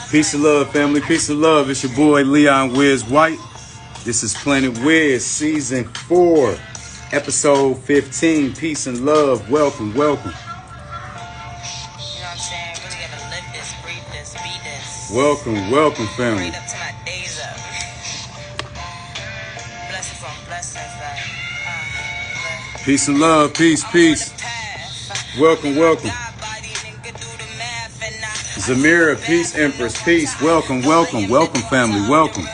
Peace and love, family. Peace and love. It's your boy Leon Wiz White. This is Planet Wiz Season 4, Episode 15. Peace and love. Welcome, welcome. You know what I'm saying? Really gotta live this, breathe this, be this. Welcome, welcome, family. Straight up to my days up. Blessings on blessings, like, Peace and love. Peace, peace. Welcome, welcome. ZamiRa, peace, Empress, peace. Welcome, welcome, welcome, family. Welcome.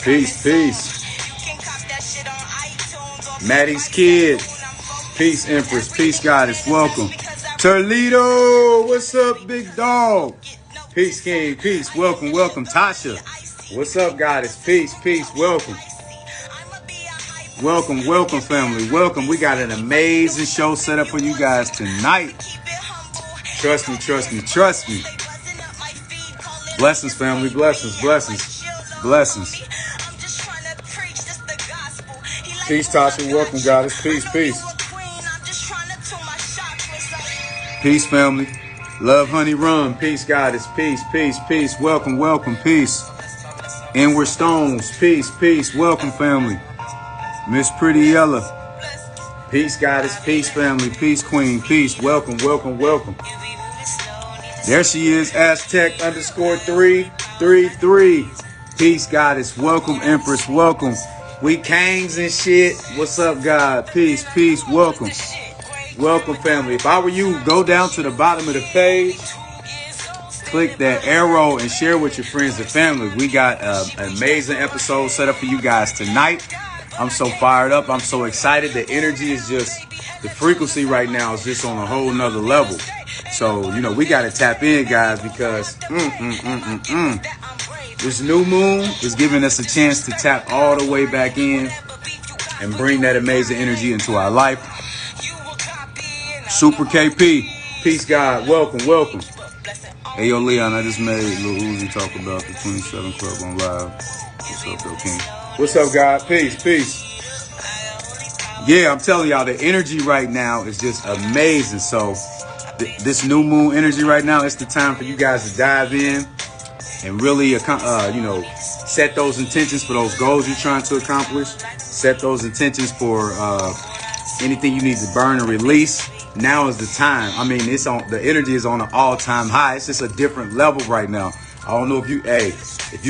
Peace, peace. Maddie's kid. Peace, Empress. Peace, Goddess. Welcome. Toledo. What's up, big dog? Peace, King. Peace. Welcome, welcome. Tasha. What's up, Goddess? Peace, peace. Welcome. Welcome, welcome, family. Welcome. We got an amazing show set up for you guys tonight. Trust me, trust me, trust me. Blessings, family. Blessings, blessings, blessings. Peace, Tasha. Welcome, Goddess. Peace, peace. Peace, family. Love, honey, run. Peace, Goddess. Peace, peace, peace. Welcome, welcome. Peace. Inward Stones. Peace, peace. Welcome, family. Miss Pretty Yella. Peace, Goddess. Peace, family. Peace, Queen. Peace. Welcome, welcome, welcome. There she is. Aztec_333. Peace, Goddess. Welcome, Empress. Welcome. We Kangs and shit. What's up, God? Peace, peace. Welcome. Welcome, family. If I were you, go down to the bottom of the page. Click that arrow and share with your friends and family. We got an amazing episode set up for you guys tonight. I'm so fired up. I'm so excited. The energy is just, the frequency right now is just on a whole nother level. So, you know, we got to tap in, guys, because this new moon is giving us a chance to tap all the way back in and bring that amazing energy into our life. Super KP, peace, God. Welcome, welcome. Hey, yo, Leon, I just made Lil Uzi talk about the 27 Club on live. What's up, though, King? What's up, God? Peace, peace. Yeah, I'm telling y'all, the energy right now is just amazing. So this new moon energy right now, it's the time for you guys to dive in and really, set those intentions for those goals you're trying to accomplish. Set those intentions for anything you need to burn and release. Now is the time. I mean, the energy is on an all-time high. It's just a different level right now. I don't know if you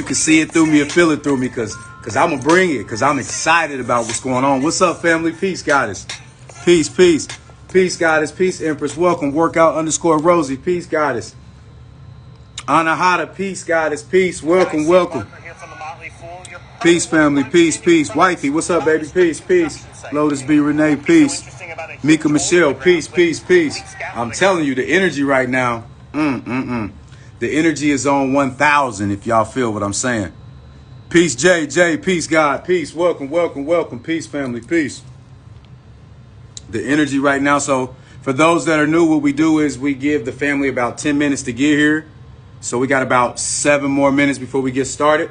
can see it through me or feel it through me, because I'm going to bring it, because I'm excited about what's going on. What's up, family? Peace, Goddess. Peace, peace. Peace, Goddess. Peace, Empress. Welcome. Workout_Rosie. Peace, Goddess. Anahata. Peace, Goddess. Peace. Welcome, welcome. Peace, family. Peace, peace. Wifey. What's up, baby? Peace, peace. Lotus B. Renee. Peace. Mika Michelle. Peace, peace, peace. I'm telling you, the energy right now, the energy is on 1,000, if y'all feel what I'm saying. Peace, JJ. Peace, God. Peace. Welcome, welcome, welcome. Peace, family. Peace. The energy right now. So for those that are new, what we do is we give the family about 10 minutes to get here. So we got about 7 more minutes before we get started.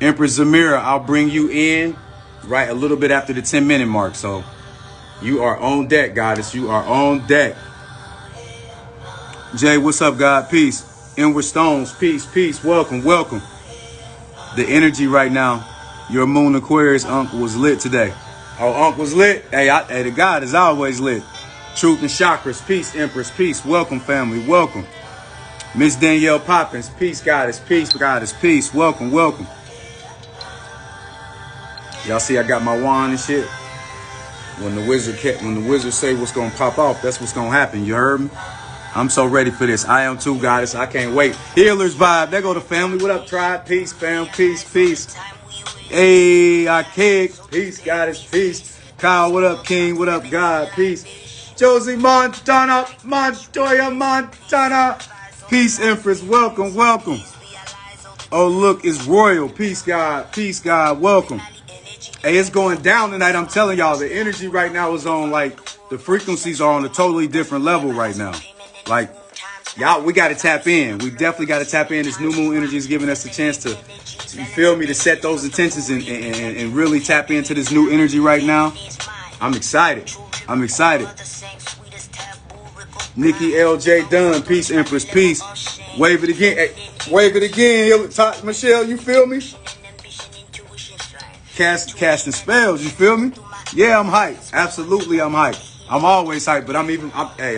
Empress ZamiRa, I'll bring you in right a little bit after the 10-minute mark. So you are on deck, Goddess. You are on deck. Jay, what's up, God? Peace. Inward Stones. Peace, peace. Welcome, welcome. The energy right now, your moon Aquarius uncle was lit today. Oh, uncle was lit? Hey, the God is always lit. Truth and chakras. Peace, Empress. Peace. Welcome, family. Welcome. Miss Danielle Poppins. Peace, Goddess. Peace, Goddess. Peace. Welcome, welcome. Y'all see I got my wand and shit? When the wizard say what's gonna pop off, that's what's gonna happen. You heard me? I'm so ready for this. I am too, Goddess. I can't wait. Healers vibe. There go the family. What up, tribe? Peace, fam. Peace, peace. Hey, I kick. Peace, Goddess. Peace. Kyle, what up, King? What up, God? Peace. Josie Montana. Montoya Montana. Peace, Empress. Welcome, welcome. Oh, look, it's royal. Peace, God. Peace, God. Welcome. Hey, it's going down tonight. I'm telling y'all, the energy right now is on, like, the frequencies are on a totally different level right now. Like, y'all, we got to tap in. We definitely got to tap in. This new moon energy is giving us a chance to, you feel me, to set those intentions and really tap into this new energy right now. I'm excited. I'm excited. Nikki LJ Dunn, peace, Empress, peace. Wave it again. Hey, wave it again. Michelle, you feel me? Casting spells, you feel me? Yeah, I'm hyped. Absolutely, I'm hyped. I'm always hyped, but I'm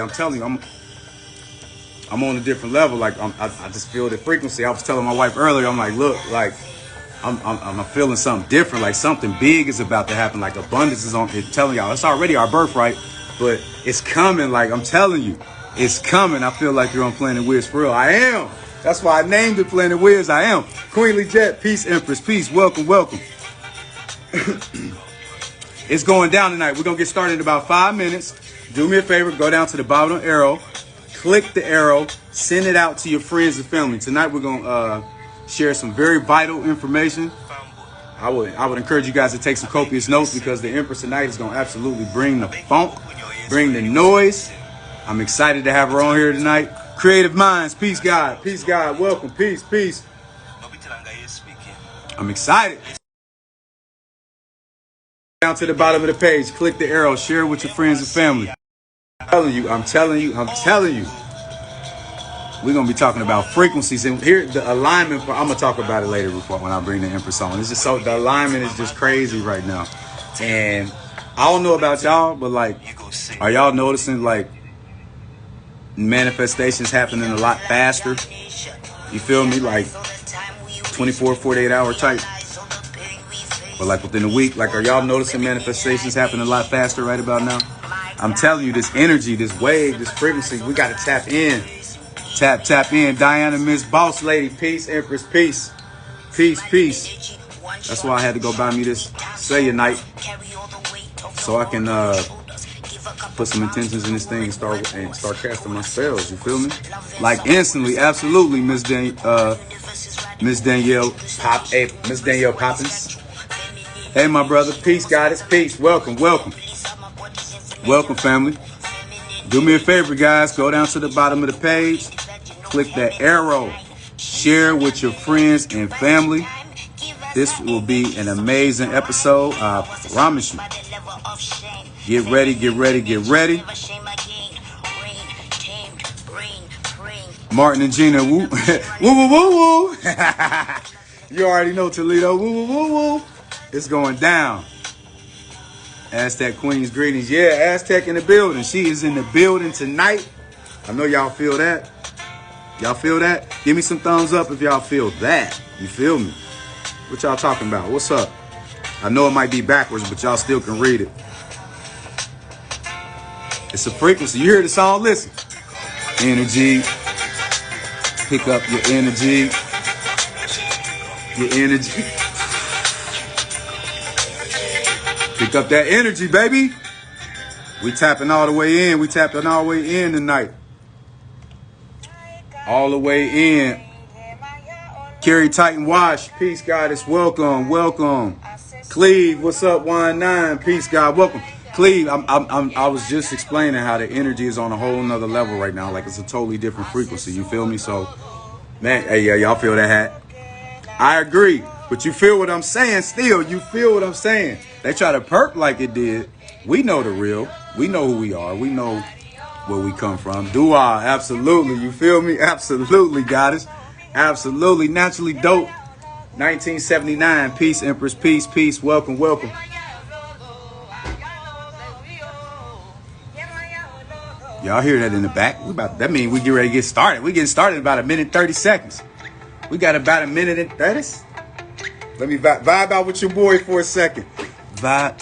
telling you, I'm on a different level. Like I just feel the frequency. I was telling my wife earlier, I'm like, look, like I'm feeling something different. Like something big is about to happen. Like abundance is on. It's telling y'all, it's already our birthright, but it's coming. Like I'm telling you, it's coming. I feel like you're on planetwiz for real. I am. That's why I named it planetwiz. I am. Queenly Jet, peace, Empress, peace. Welcome, welcome. It's going down tonight. We're going to get started in about 5 minutes. Do me a favor. Go down to the bottom of the arrow. Click the arrow. Send it out to your friends and family. Tonight we're going to share some very vital information. I would encourage you guys to take some copious notes because the Empress tonight is going to absolutely bring the funk, bring the noise. I'm excited to have her on here tonight. Creative minds. Peace, God. Peace, God. Welcome. Peace, peace. I'm excited. Down to the bottom of the page, click the arrow, share it with your friends and family. I'm telling you. We're going to be talking about frequencies. And here, the alignment, I'm going to talk about it later when I bring the Empress on. It's just so, the alignment is just crazy right now. And I don't know about y'all, but like, are y'all noticing like manifestations happening a lot faster? You feel me? Like 24, 48 hour type. But like within a week, like are y'all noticing manifestations happening a lot faster right about now? I'm telling you, this energy, this wave, this frequency, we got to tap in. Tap in. Diana, Miss Boss Lady, peace, Empress, peace. Peace, peace. That's why I had to go buy me this Say Night so I can put some intentions in this thing and start casting my spells. You feel me? Like instantly, absolutely, Miss Danielle Poppins. Hey, my brother. Peace, goddess. Peace. Welcome, welcome. Welcome, family. Do me a favor, guys. Go down to the bottom of the page. Click that arrow. Share with your friends and family. This will be an amazing episode. I promise you. Get ready, get ready, get ready. Martin and Gina, woo. Woo, woo, woo, woo. You already know, Toledo. Woo, woo, woo, woo. It's going down. Aztec Queen's greetings. Yeah, Aztec in the building. She is in the building tonight. I know y'all feel that. Y'all feel that? Give me some thumbs up if y'all feel that. You feel me? What y'all talking about? What's up? I know it might be backwards, but y'all still can read it. It's a frequency. You hear the song? Listen. Energy. Pick up your energy. Your energy. Pick up that energy, baby. We tapping all the way in. We tapping all the way in tonight. All the way in. Carrie Titan Wash. Peace, goddess. Welcome. Welcome. Cleve, what's up? 19. Peace, God. Welcome. Cleve, I was just explaining how the energy is on a whole nother level right now. Like it's a totally different frequency. You feel me? So, man, hey, yeah, y'all feel that hat? I agree. But you feel what I'm saying still. You feel what I'm saying. They try to perk like it did. We know the real. We know who we are. We know where we come from. Do I? Absolutely. You feel me? Absolutely, goddess. Absolutely. Naturally dope. 1979. Peace, Empress. Peace, peace. Welcome, welcome. Y'all hear that in the back? That means we get ready to get started. We getting started in about a minute 30 seconds. We got about a minute and 30. Let me vibe out with your boy for a second. Vibe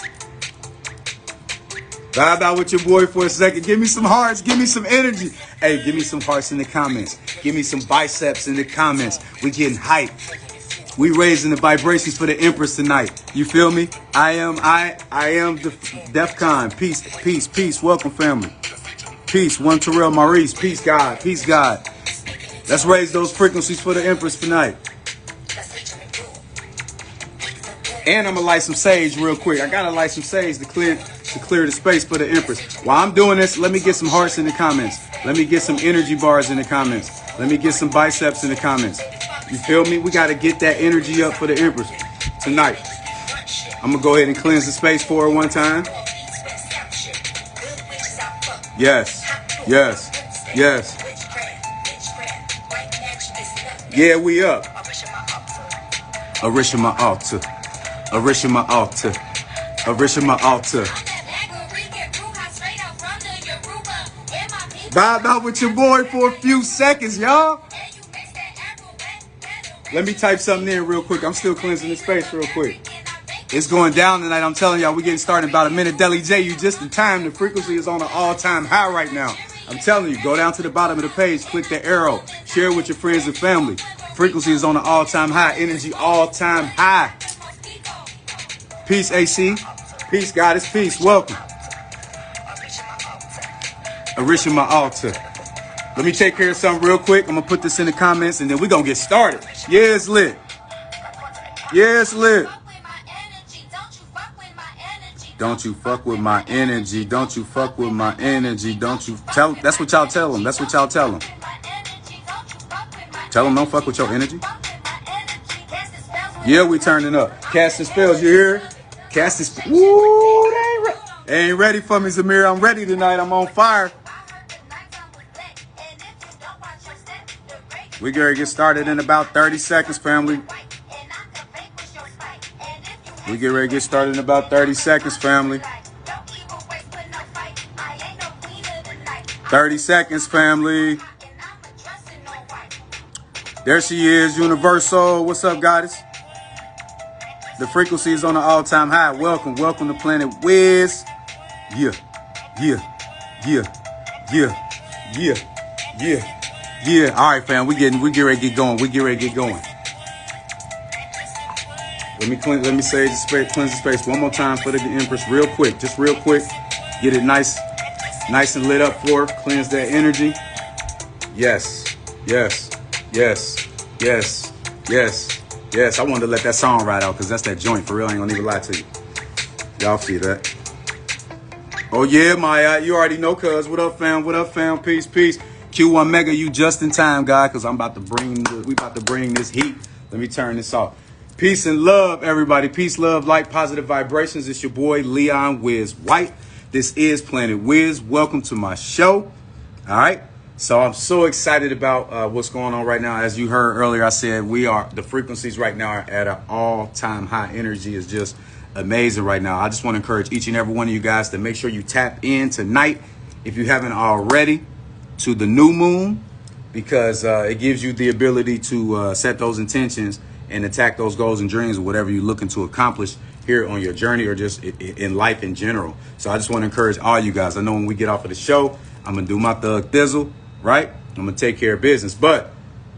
out with your boy for a second. Give me some hearts. Give me some energy. Hey, give me some hearts in the comments. Give me some biceps in the comments. We getting hype. We raising the vibrations for the Empress tonight. You feel me? I am the DEFCON. Peace, peace, peace. Welcome, family. Peace. One Terrell Maurice. Peace, God. Peace, God. Let's raise those frequencies for the Empress tonight. And I'm gonna light some sage real quick. I gotta light some sage to clear the space for the Empress. While I'm doing this, let me get some hearts in the comments. Let me get some energy bars in the comments. Let me get some biceps in the comments. You feel me? We gotta get that energy up for the Empress tonight. I'm gonna go ahead and cleanse the space for her one time. Yes, yes. Yes. Yeah, we up. Arishima altar. Arishima altar. Arishima altar. Vibe out with your boy for a few seconds, y'all. Let me type something in real quick. I'm still cleansing the space real quick. It's going down tonight. I'm telling y'all, we're getting started in about a minute. Deli J, you just in time. The frequency is on an all-time high right now. I'm telling you, go down to the bottom of the page, click the arrow, share it with your friends and family. Frequency is on an all-time high. Energy all-time high. Peace, AC. Peace, Goddess. Peace. Welcome. Arishima altar. Let me take care of something real quick. I'm going to put this in the comments, and then we're going to get started. Yeah, it's lit. Yeah, it's lit. Don't you fuck with my energy. Don't you fuck with my energy. Don't you tell. That's what y'all tell them. That's what y'all tell them. Tell them don't fuck with your energy. Yeah, we turning up. Casting spells, you hear? Casting spells. Woo, they ain't ready for me, Zamira. I'm ready tonight. I'm on fire. We gonna get started in about 30 seconds, family. We get ready to get started in about 30 seconds, family. 30 seconds, family. There she is, Universal. What's up, Goddess? The frequency is on an all-time high. Welcome, welcome to planetwiz. Yeah, yeah, yeah, yeah, yeah, yeah. Yeah, all right, fam. We get ready to get going. We get ready to get going. Let me cleanse the space one more time for the Empress, real quick, just real quick. Get it nice and lit up for her. Cleanse that energy. Yes, yes, yes, yes, yes, yes. I wanted to let that song ride out because that's that joint for real. I ain't gonna even lie to you. Y'all see that? Oh yeah, Maya. You already know, cuz. What up, fam? What up, fam? Peace, peace. Q1 Mega, you just in time, guy, because we about to bring this heat. Let me turn this off. Peace and love, everybody. Peace, love, light, positive vibrations. It's your boy, Leon Wiz White. This is Planet Wiz. Welcome to my show. All right. So I'm so excited about what's going on right now. As you heard earlier, I said the frequencies right now are at an all-time high. Energy is just amazing right now. I just want to encourage each and every one of you guys to make sure you tap in tonight, if you haven't already, to the new moon, because it gives you the ability to set those intentions and attack those goals and dreams or whatever you're looking to accomplish here on your journey or just in life in general. So I just want to encourage all you guys. I know when we get off of the show, I'm going to do my thug thizzle, right? I'm going to take care of business. But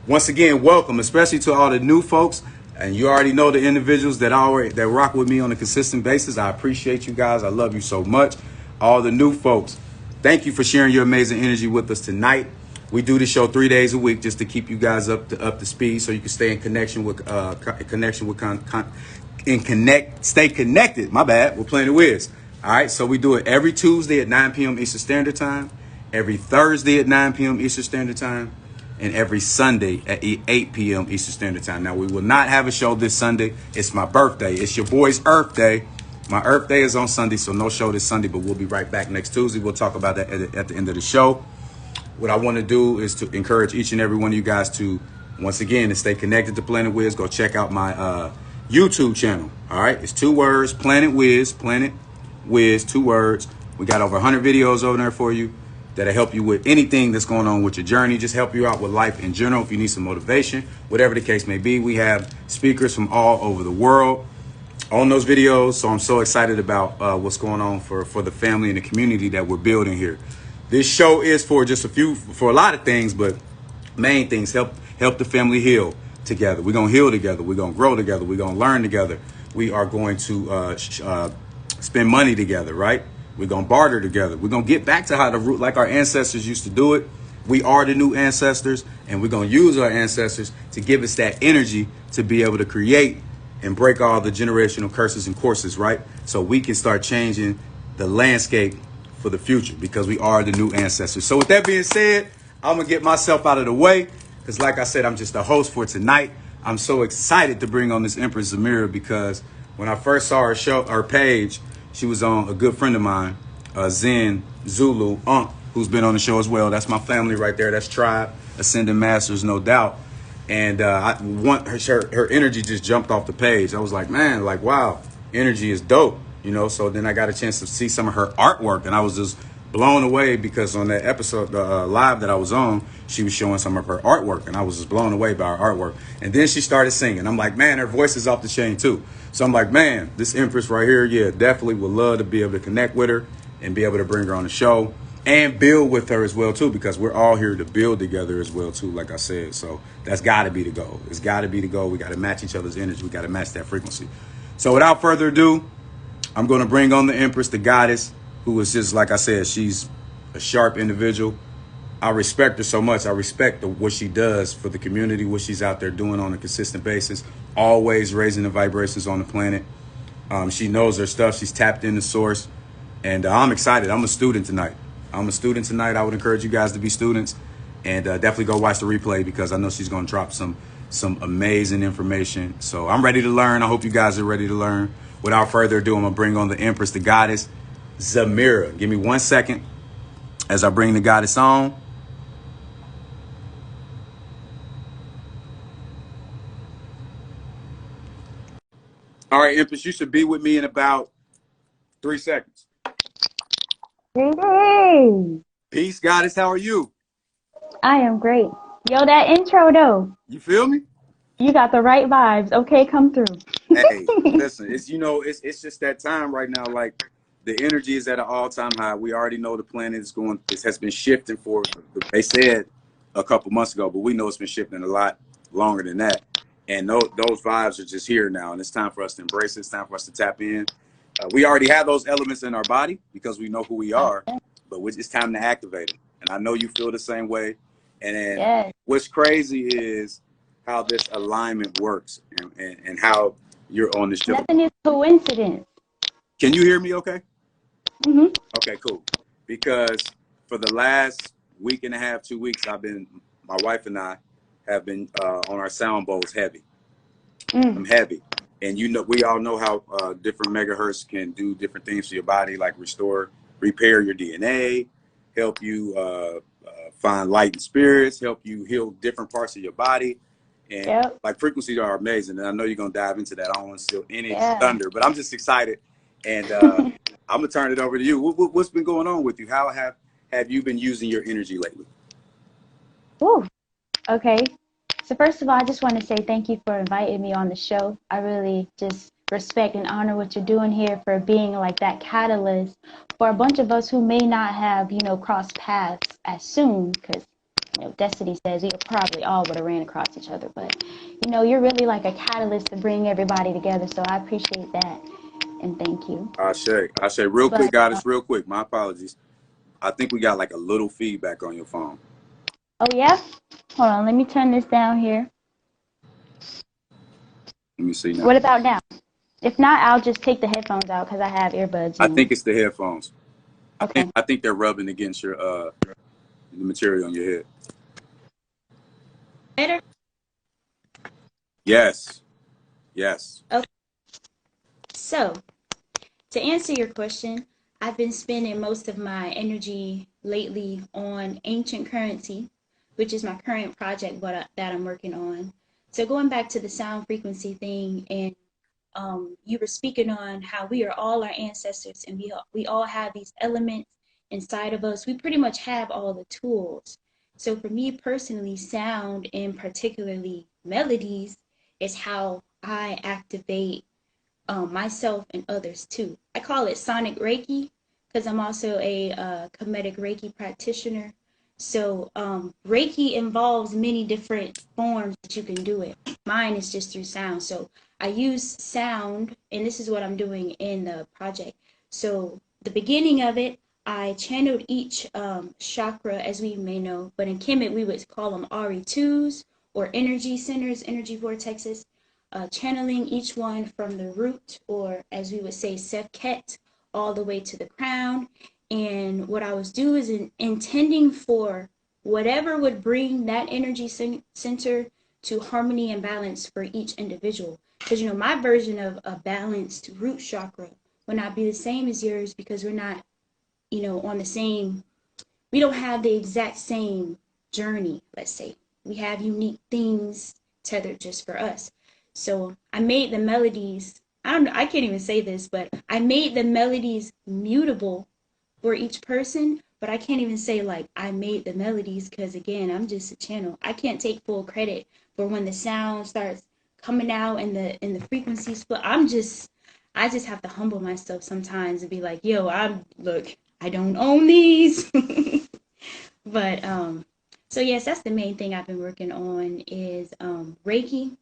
once again, welcome, especially to all the new folks. And you already know the individuals that rock with me on a consistent basis. I appreciate you guys. I love you so much. All the new folks, thank you for sharing your amazing energy with us tonight. We do the show 3 days a week just to keep you guys up to speed, so you can stay in connection with stay connected. My bad. We're Planet Wiz. All right. So we do it every Tuesday at 9 p.m. Eastern Standard Time, every Thursday at 9 p.m. Eastern Standard Time, and every Sunday at 8 p.m. Eastern Standard Time. Now we will not have a show this Sunday. It's my birthday. It's your boy's Earth Day. My Earth Day is on Sunday, so no show this Sunday, but we'll be right back next Tuesday. We'll talk about that at the end of the show. What I want to do is to encourage each and every one of you guys to, once again, to stay connected to Planet Wiz. Go check out my YouTube channel. All right, it's 2 words, Planet Wiz, 2 words. We got over 100 videos over there for you that'll help you with anything that's going on with your journey. Just help you out with life in general. If you need some motivation, whatever the case may be, we have speakers from all over the world on those videos. So I'm so excited about what's going on for the family and the community that we're building here. This show is for a lot of things, but main things, help the family heal together. We're going to heal together. We're going to grow together. We're going to learn together. We are going to spend money together, right? We're going to barter together. We're going to get back to how like our ancestors used to do it. We are the new ancestors, and we're going to use our ancestors to give us that energy to be able to create and break all the generational curses and courses, right? So we can start changing the landscape for the future, because we are the new ancestors. So with that being said, I'm going to get myself out of the way, because like I said, I'm just the host for tonight. I'm so excited to bring on this Empress ZamiRa, because when I first saw her page, she was on a good friend of mine, Zen Zulu Unk. who's been on the show as well. That's my family right there. That's Tribe, Ascending Masters, no doubt. And I want her energy just jumped off the page. I was like, man, like, wow, energy is dope, you know. So then I got a chance to see some of her artwork, and I was just blown away because on that episode, the live that I was on, she was showing some of her artwork, and I was just blown away by her artwork. And then she started singing. I'm like, man, her voice is off the chain too. So I'm like, man, this Empress right here, yeah, definitely would love to be able to connect with her and be able to bring her on the show and build with her as well too, because we're all here to build together as well too, like I said. So that's got to be the goal. It's got to be the goal. We got to match each other's energy. We got to match that frequency. So without further ado, I'm going to bring on the Empress, the goddess, who is just, like I said, she's a sharp individual. I respect her so much. I respect what she does for the community, what she's out there doing on a consistent basis, always raising the vibrations on the planet. She knows her stuff. She's tapped in the source. And I'm excited. I'm a student tonight. I would encourage you guys to be students and definitely go watch the replay because I know she's going to drop some amazing information. So I'm ready to learn. I hope you guys are ready to learn. Without further ado, I'm going to bring on the Empress, the goddess, ZamiRa. Give me 1 second as I bring the goddess on. All right, Empress, you should be with me in about 3 seconds. Hey, Peace, goddess. How are you? I am great. Yo, that intro though, You feel me? you got the right vibes. Okay, come through. Hey, listen, it's just that time right now. Like the energy is at an all-time high. We already know the planet is going. It has been shifting for. They said a couple months ago, but we know it's been shifting a lot longer than that. And those vibes are just here now, and it's time for us to embrace it. It's time for us to tap in. We already have those elements in our body because we know who we are, but it's time to activate them. And I know you feel the same way. And then Yes. what's crazy is how this alignment works and how you're on this show. Nothing is coincidence. Can you hear me okay? Mm-hmm. Okay, cool. Because for the last week and a half, 2 weeks, my wife and I have been on our sound bowls heavy. I'm heavy. And we all know how different megahertz can do different things to your body, like repair your DNA, help you find light and spirits, help you heal different parts of your body. And like frequencies are amazing. And I know you're going to dive into that. I don't want to steal any thunder, but I'm just excited. And I'm going to turn it over to you. What's been going on with you? How have you been using your energy lately? Ooh, okay. So first of all, I just want to say thank you for inviting me on the show. I really just respect and honor what you're doing here for being like that catalyst for a bunch of us who may not have, crossed paths as soon because, destiny says we probably all would have ran across each other. But, you're really like a catalyst to bring everybody together. So I appreciate that. And thank you. I say real quick, goddess, real quick. My apologies. I think we got like a little feedback on your phone. Oh, yeah? Hold on. Let me turn this down here. Let me see now. What about now? If not, I'll just take the headphones out because I have earbuds in. I think it's the headphones. Okay. I think they're rubbing against your the material on your head. Better? Yes. Okay. So, to answer your question, I've been spending most of my energy lately on ancient currency, which is my current project that I'm working on. So going back to the sound frequency thing, and you were speaking on how we are all our ancestors, and we all have these elements inside of us. We pretty much have all the tools. So for me personally, sound and particularly melodies is how I activate myself and others too. I call it sonic Reiki because I'm also a Kemetic Reiki practitioner. So Reiki involves many different forms that you can do it. Mine is just through sound. So I use sound, and this is what I'm doing in the project. So the beginning of it, I channeled each chakra, as we may know, but in Kemet we would call them RE2s or energy centers, energy vortexes. Channeling each one from the root, or as we would say, Sefket, all the way to the crown. And what I was doing is intending for whatever would bring that energy center to harmony and balance for each individual. Because, my version of a balanced root chakra would not be the same as yours because we're not, on the same we don't have the exact same journey, let's say. We have unique things tethered just for us. So I made the melodies, I can't even say this, but I made the melodies mutable for each person, but I can't even say like I made the melodies because again, I'm just a channel. I can't take full credit for when the sound starts coming out and the frequencies flip. I just have to humble myself sometimes and be like, yo, I don't own these. But so yes, that's the main thing I've been working on is Reiki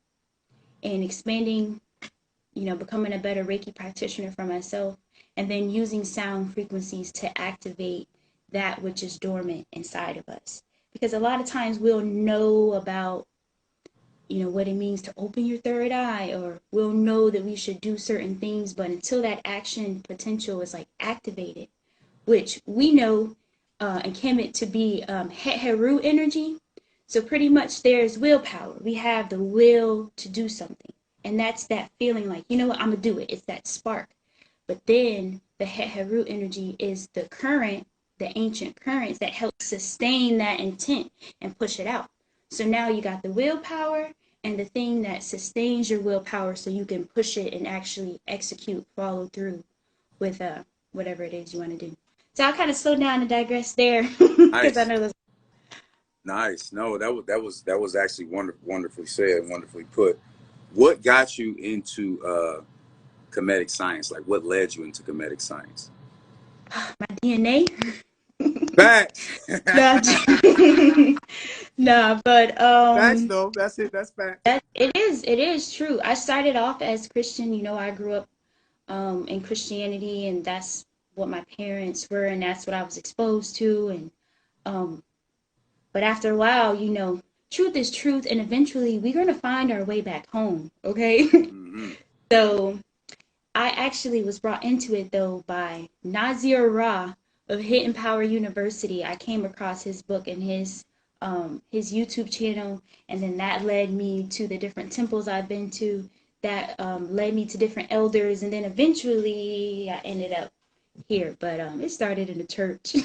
and expanding, becoming a better Reiki practitioner for myself, and then using sound frequencies to activate that which is dormant inside of us. Because a lot of times we'll know about, what it means to open your third eye, or we'll know that we should do certain things, but until that action potential is like activated, which we know in Kemet to be Heru energy. So pretty much there's willpower. We have the will to do something. And that's that feeling like, you know what, I'm going to do it. It's that spark. But then the Heru energy is the current, the ancient currents that help sustain that intent and push it out. So now you got the willpower and the thing that sustains your willpower so you can push it and actually execute, follow through with whatever it is you want to do. So I'll kind of slow down and digress there because I know that's nice. No, that was actually wonderfully said, wonderfully put. What got you into Kemetic science? Like, what led you into Kemetic science? my DNA. Facts. No, but Facts though. That's it. That's facts. it is true. I started off as Christian. I grew up in Christianity, and that's what my parents were, and that's what I was exposed to. And but after a while, truth is truth, and eventually we're gonna find our way back home. Okay. Mm-hmm. So I actually was brought into it though by AskingZamiRa of Hidden Power University. I came across his book and his YouTube channel, and then that led me to the different temples I've been to. That led me to different elders, and then eventually I ended up here. But it started in the church,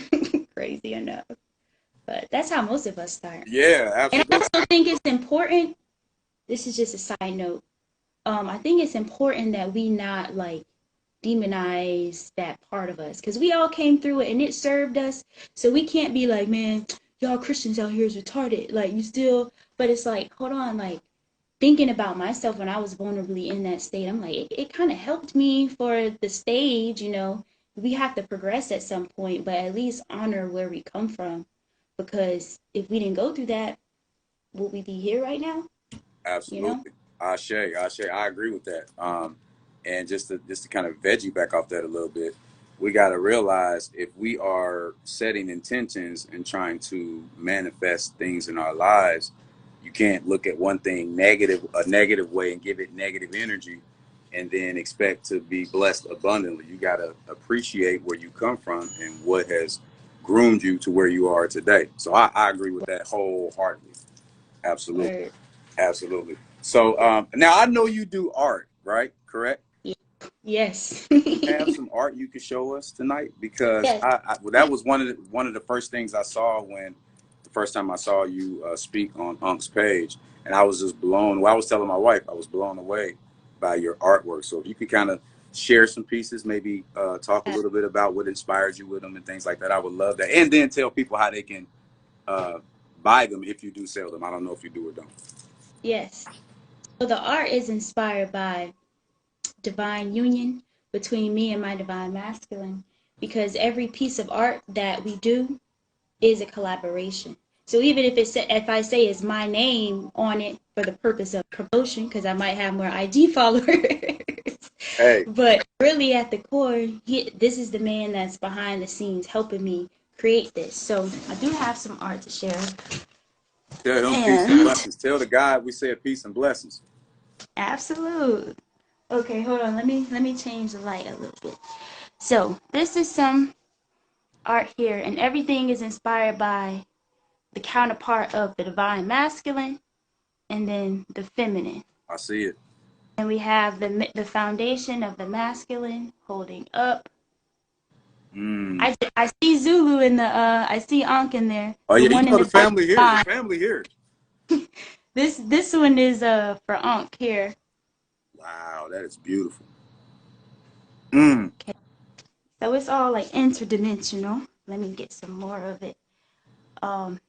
crazy enough. But that's how most of us start. Yeah, And absolutely. I also think it's important. This is just a side note. I think it's important that we not like demonize that part of us because we all came through it and it served us. So we can't be like, man, y'all Christians out here is retarded. Like you still, but it's like, hold on, like thinking about myself when I was vulnerably in that state, I'm like, it kind of helped me for the stage. We have to progress at some point, but at least honor where we come from. Because if we didn't go through that, would we be here right now? Absolutely. Ashe, I agree with that. And just to kind of veggie back off that a little bit, we got to realize if we are setting intentions and trying to manifest things in our lives, you can't look at one thing a negative way and give it negative energy and then expect to be blessed abundantly. You got to appreciate where you come from and what has groomed you to where you are today. So I agree with that wholeheartedly. Absolutely. Word. Absolutely. So now I know you do art, right? Correct? Yes. You have some art you could show us tonight because Yes. well, that was one of the first things I saw when the first time I saw you speak on Unc's page, and I was just blown. Well, I was telling my wife I was blown away by your artwork. So if you could kind of share some pieces, maybe talk a little bit about what inspired you with them and things like that, I would love that. And then tell people how they can buy them if you do sell them. I don't know if you do or don't. Yes. So the art is inspired by divine union between me and my divine masculine because every piece of art that we do is a collaboration. So even if I say it's my name on it for the purpose of promotion, because I might have more IG followers, Hey, but really at the core, this is the man that's behind the scenes helping me create this. So I do have some art to share. tell them peace and And blessings. Tell the God we said peace and blessings. absolute. Okay, hold on. Let me change the light a little bit. So this is some art here, and everything is inspired by the counterpart of the divine masculine and then the feminine. I see it. And we have the foundation of the masculine holding up Mm. I see Zulu in the I see Ankh in there. Oh The yeah, you one in know the the dark family here. The line. family here. This one is for Ankh here. Wow, that is beautiful. Mm. Okay. So it's all like interdimensional. Let me get some more of it.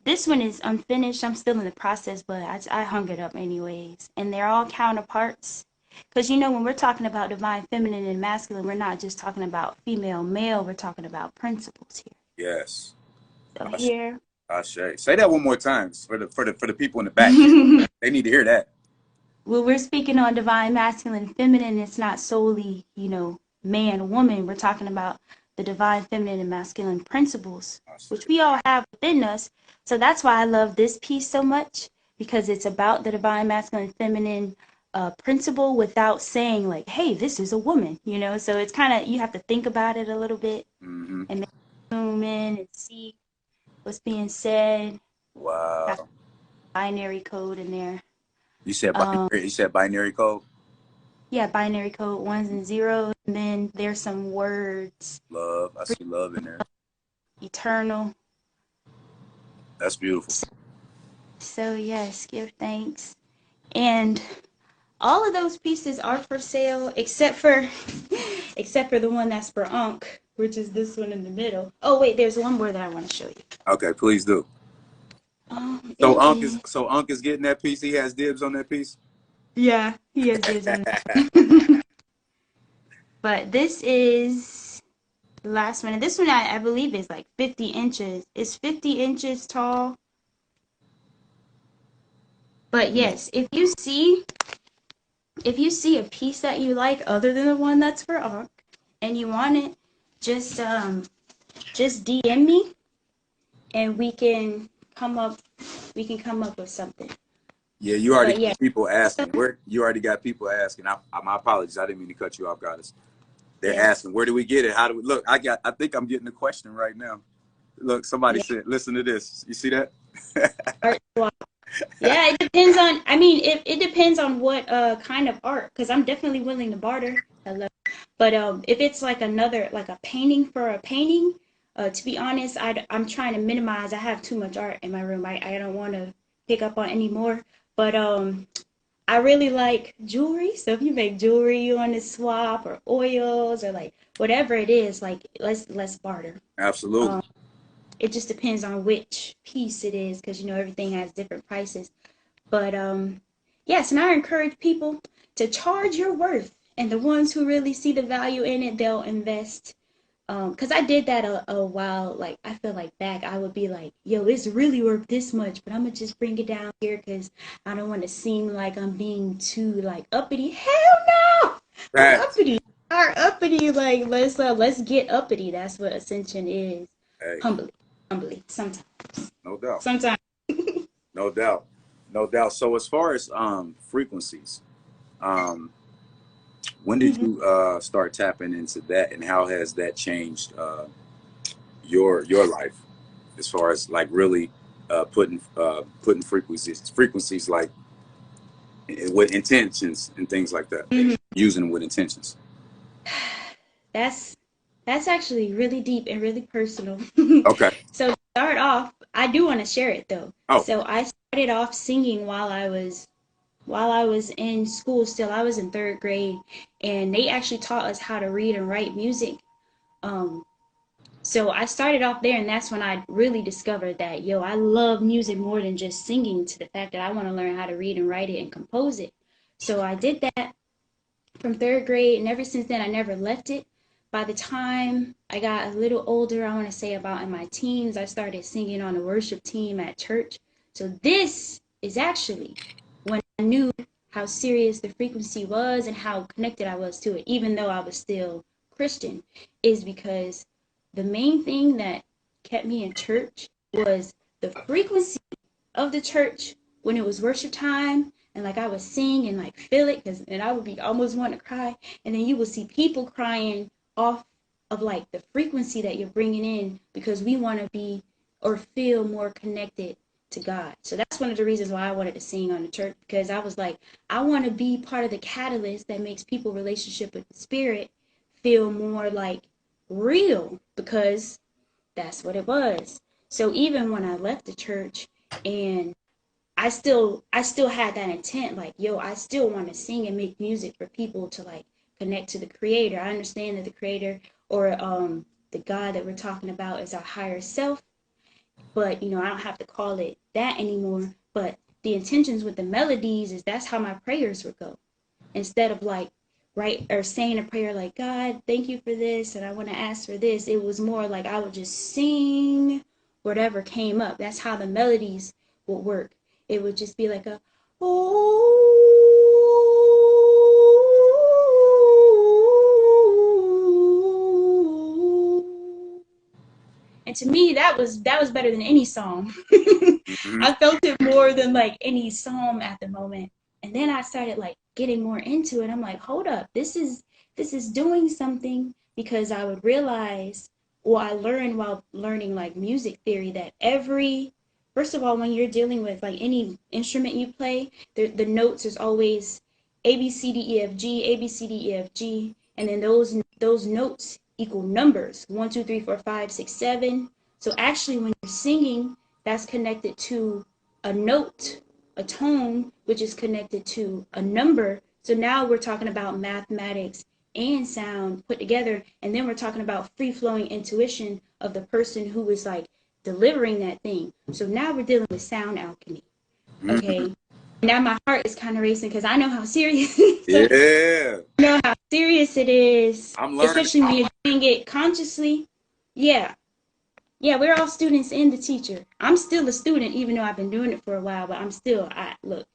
This one is unfinished. I'm still in the process, but I hung it up anyways. And they're all counterparts. Because you know, when we're talking about divine feminine and masculine, we're not just talking about female, male. We're talking about principles here. Yes. So here. Ashe. Say that one more time for the people in the back. They need to hear that. Well, we're speaking on divine masculine and feminine. It's not solely, you know, man, woman. We're talking about the divine feminine and masculine principles, which we all have within us. So that's why I love this piece so much, because it's about the divine masculine and feminine principle without saying like, hey, this is a woman, you know. So it's kind of, you have to think about it a little bit and maybe zoom in and see what's being said. Wow. Binary code in there. You said binary code? Yeah, binary code, ones and zeros, and then there's some words. Love. I see love in there. Eternal. That's beautiful. So yes, give thanks. And all of those pieces are for sale except for the one that's for Ankh, which is this one in the middle. Oh wait, there's one more that I want to show you. Okay, please do. So Unc is getting that piece. He has dibs on that piece. Yeah, he has dibs on that. But this is the last one. And this one I believe is like 50 inches. It's 50 inches tall. But yes, if you see a piece that you like other than the one that's for Ankh and you want it, just DM me and we can come up with something. Yeah, you already got people asking. You already got people asking. My apologies. I didn't mean to cut you off, Goddess. They're asking, where do we get it? How do we look? I think I'm getting a question right now. Look, somebody said, listen to this. You see that? Yeah, it depends on, I mean, it depends on what kind of art, because I'm definitely willing to barter. Hello. But if it's like a painting for a painting, to be honest, I'm trying to minimize. I have too much art in my room. I don't want to pick up on any more. But I really like jewelry. So if you make jewelry you want to swap, or oils, or like whatever it is, like let's barter. Absolutely. It just depends on which piece it is, because you know everything has different prices. But yes, and I encourage people to charge your worth, and the ones who really see the value in it, they'll invest. Because I did that a while, like I feel like back, I would be like, yo, it's really worth this much, but I'm gonna just bring it down here because I don't want to seem like I'm being too like uppity. Hell no, we're uppity. Our uppity, like let's get uppity. That's what ascension is. Hey. Humbly, sometimes. No doubt. Sometimes. No doubt. No doubt. So as far as frequencies, when did you start tapping into that, and how has that changed your life as far as like really putting frequencies like with intentions and things like that, using them with intentions? That's actually really deep and really personal. Okay. So to start off, I do want to share it though. Oh. So I started off singing while I was in school still. I was in 3rd grade, and they actually taught us how to read and write music. So I started off there, and that's when I really discovered that, yo, I love music more than just singing, to the fact that I want to learn how to read and write it and compose it. So I did that from 3rd grade, and ever since then I never left it. By the time I got a little older, I want to say about in my teens, I started singing on a worship team at church. So this is actually when I knew how serious the frequency was and how connected I was to it, even though I was still Christian, is because the main thing that kept me in church was the frequency of the church when it was worship time. And like I would sing and like feel it, and I would be almost wanting to cry. And then you will see people crying off of like the frequency that you're bringing in, because we want to be or feel more connected to God. So that's one of the reasons why I wanted to sing on the church, because I was like, I want to be part of the catalyst that makes people relationship with the spirit feel more like real, because that's what it was. So even when I left the church, and I still had that intent, like, yo, I still want to sing and make music for people to like connect to the creator. I understand that the creator, or the God that we're talking about, is our higher self, but you know, I don't have to call it that anymore. But the intentions with the melodies is that's how my prayers would go. Instead of like right or saying a prayer like, God, thank you for this and I want to ask for this, it was more like I would just sing whatever came up. That's how the melodies would work. It would just be like a oh. And to me, that was better than any song. Mm-hmm. I felt it more than like any psalm at the moment. And then I started like getting more into it. I'm like, hold up, this is doing something, because I would realize, or I learned while learning like music theory, that first of all, when you're dealing with like any instrument you play, the notes is always A B C D E F G, A B C D E F G, and then those notes equal numbers 1 2 3 4 5 6 7. So actually, when you're singing, that's connected to a note, a tone, which is connected to a number. So now we're talking about mathematics and sound put together, and then we're talking about free-flowing intuition of the person who is like delivering that thing. So now we're dealing with sound alchemy. Mm-hmm. Okay. Now my heart is kind of racing because I know how serious Yeah. I know how serious it is, I'm learning. especially when you're doing it consciously. Yeah. Yeah, we're all students and the teacher. I'm still a student, even though I've been doing it for a while, but I'm still, look,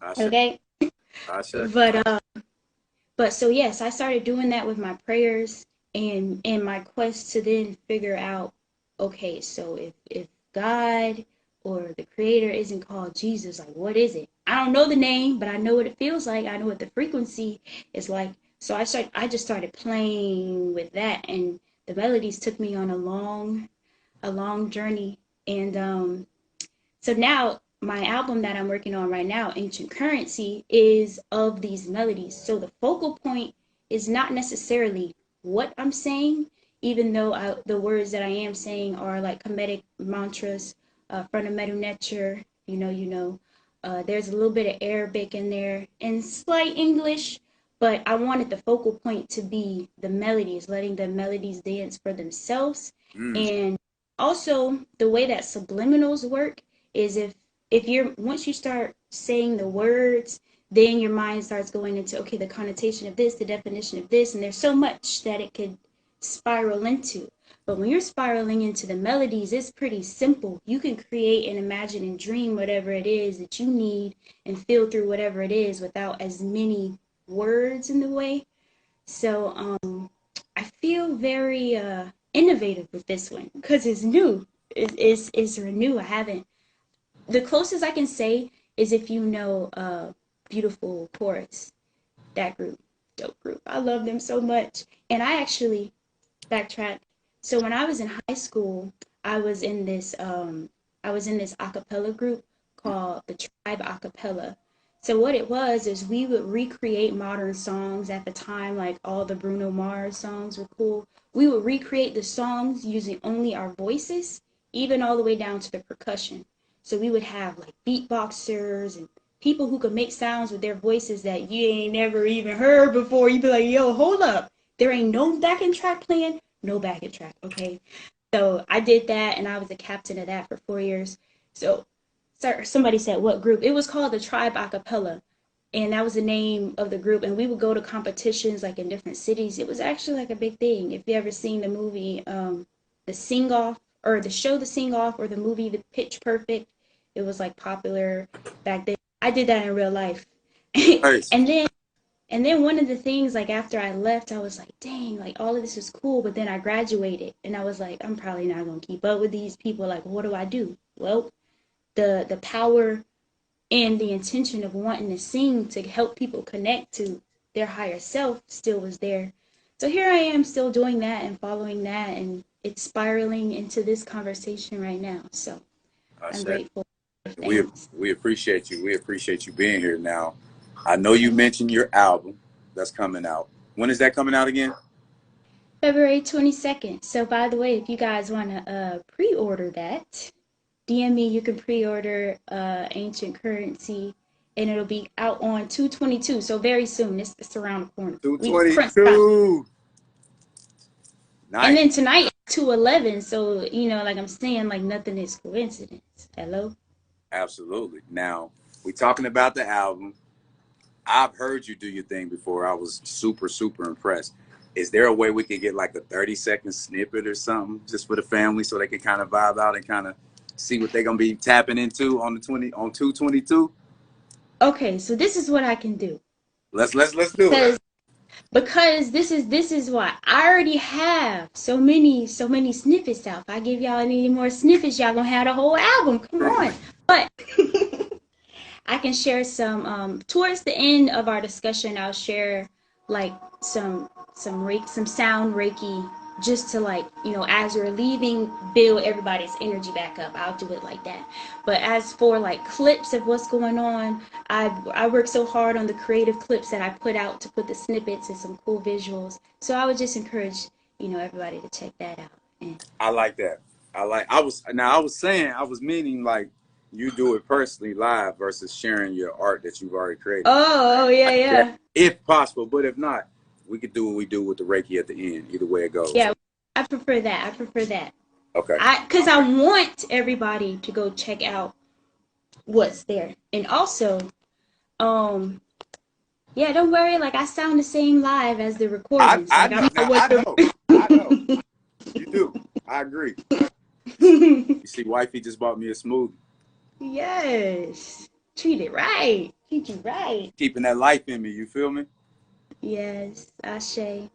I said. okay? I said. But so yes, I started doing that with my prayers, and in my quest to then figure out, okay, so if God or the creator isn't called Jesus, like what is it? I don't know the name, but I know what it feels like. I know what the frequency is like. So I just started playing with that, and the melodies took me on a long journey. And so now my album that I'm working on right now, Ancient Currency, is of these melodies. So the focal point is not necessarily what I'm saying, even though the words that I am saying are like Kemetic mantras, from the Medu Neter, there's a little bit of Arabic in there and slight English, but I wanted the focal point to be the melodies, letting the melodies dance for themselves. Mm. And also the way that subliminals work is if you're once you start saying the words, then your mind starts going into, okay, the connotation of this, the definition of this, and there's so much that it could spiral into. But when you're spiraling into the melodies, it's pretty simple. You can create and imagine and dream whatever it is that you need and feel through whatever it is without as many words in the way. So I feel very innovative with this one because it's new. It's new. I haven't. The closest I can say is if you know Beautiful Chorus, that group, dope group. I love them so much. And I actually backtrack. So when I was in high school, I was in this a cappella group called the Tribe Acapella. So what it was is we would recreate modern songs at the time, like all the Bruno Mars songs were cool. We would recreate the songs using only our voices, even all the way down to the percussion. So we would have like beatboxers and people who could make sounds with their voices that you ain't never even heard before. You'd be like, yo, hold up. There ain't no backing track playing, no backing track, okay? So I did that, and I was a captain of that for 4 years. So somebody said, what group? It was called the Tribe Acapella, and that was the name of the group. And we would go to competitions like in different cities. It was actually like a big thing. If you ever seen the movie, The Sing Off, or the show The Sing Off, or the movie The Pitch Perfect, it was like popular back then. I did that in real life. Nice. And then one of the things, like after I left, I was like, dang, like all of this is cool. But then I graduated and I was like, I'm probably not going to keep up with these people. Like, what do I do? Well, the power and the intention of wanting to sing to help people connect to their higher self still was there. So here I am still doing that and following that. And it's spiraling into this conversation right now. So I I'm said. grateful. We Thanks. we appreciate you. We appreciate you being here now. I know you mentioned your album that's coming out. When is that coming out again? February 22nd. So by the way, if you guys want to pre-order that, DM me. You can pre-order Ancient Currency, and it'll be out on 2/22. So very soon. It's around the corner. We crunch time. 222. Nice. And then tonight 2/11. So like I'm saying, like nothing is coincidence. Hello. Absolutely. Now we're talking about the album. I've heard you do your thing before. I was super, super impressed. Is there a way we could get like a 30-second snippet or something just for the family so they can kind of vibe out and kind of see what they're gonna be tapping into on 2/22? Okay, so this is what I can do. Let's do it. Because this is why I already have so many snippets out. If I give y'all any more snippets, y'all gonna have the whole album. Come on. But I can share some towards the end of our discussion. I'll share like some sound Reiki, just to like as we're leaving, build everybody's energy back up. I'll do it like that. But as for like clips of what's going on, I work so hard on the creative clips that I put out to put the snippets and some cool visuals. So I would just encourage everybody to check that out. And I like that. I was meaning like you do it personally live versus sharing your art that you've already created. Oh yeah. If possible, but if not, we could do what we do with the Reiki at the end. Either way it goes. Yeah, I prefer that. Okay. Because I want everybody to go check out what's there. And also, yeah, don't worry, like I sound the same live as the recordings. I know. You do. I agree. You see, wifey just bought me a smoothie. Yes. Treat it right. Treat you right. Keeping that life in me, you feel me? Yes, Ashe.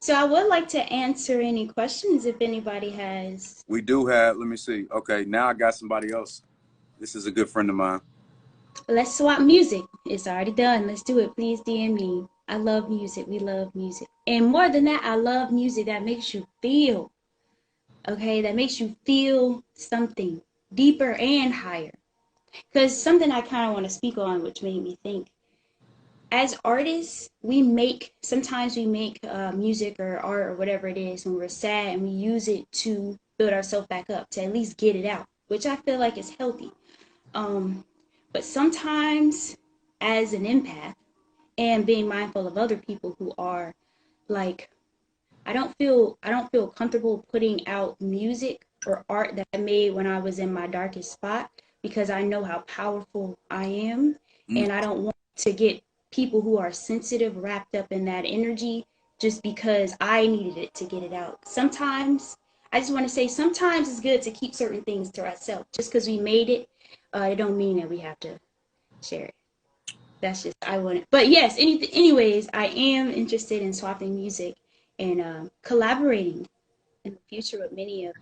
So I would like to answer any questions if anybody has. We do have, let me see. Okay, now I got somebody else. This is a good friend of mine. Let's swap music. It's already done. Let's do it. Please DM me. I love music. We love music. And more than that, I love music that makes you feel. Okay, that makes you feel something deeper and higher. Because something I kind of want to speak on, which made me think. As artists, sometimes we make music or art or whatever it is when we're sad, and we use it to build ourselves back up, to at least get it out, which I feel like is healthy. But sometimes as an empath and being mindful of other people who are like, I don't feel comfortable putting out music or art that I made when I was in my darkest spot, because I know how powerful I am, and I don't want to get people who are sensitive wrapped up in that energy just because I needed it to get it out. Sometimes, I just want to say, sometimes it's good to keep certain things to ourselves. Just because we made it, it don't mean that we have to share it. That's just, I want it. But yes, anyways, I am interested in swapping music and collaborating in the future with many of them.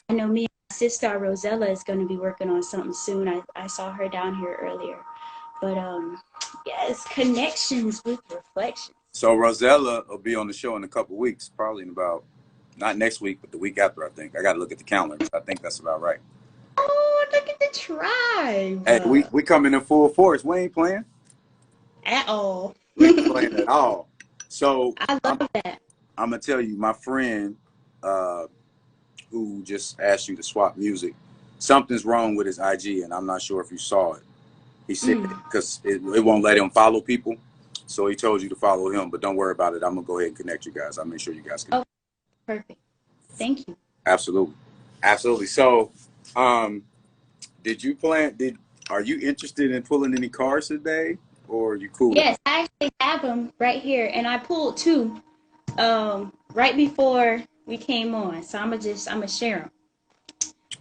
I know me and my sister Rosella is going to be working on something soon. I saw her down here earlier. But yes, connections with reflections. So Rosella will be on the show in a couple weeks, probably in about, not next week, but the week after, I think. I got to look at the calendar. I think that's about right. Oh, look at the tribe. Hey, we coming in full force. We ain't playing. At all. We ain't playing at all. So I love that. I'm going to tell you, my friend who just asked you to swap music, something's wrong with his IG, and I'm not sure if you saw it. He said, because it won't let him follow people. So he told you to follow him, but don't worry about it. I'm going to go ahead and connect you guys. I'll make sure you guys can. Oh, perfect. Thank you. Absolutely. So, did you are you interested in pulling any cards today, or are you cool? Yes, I actually have them right here, and I pulled two right before we came on. So I'm gonna share them.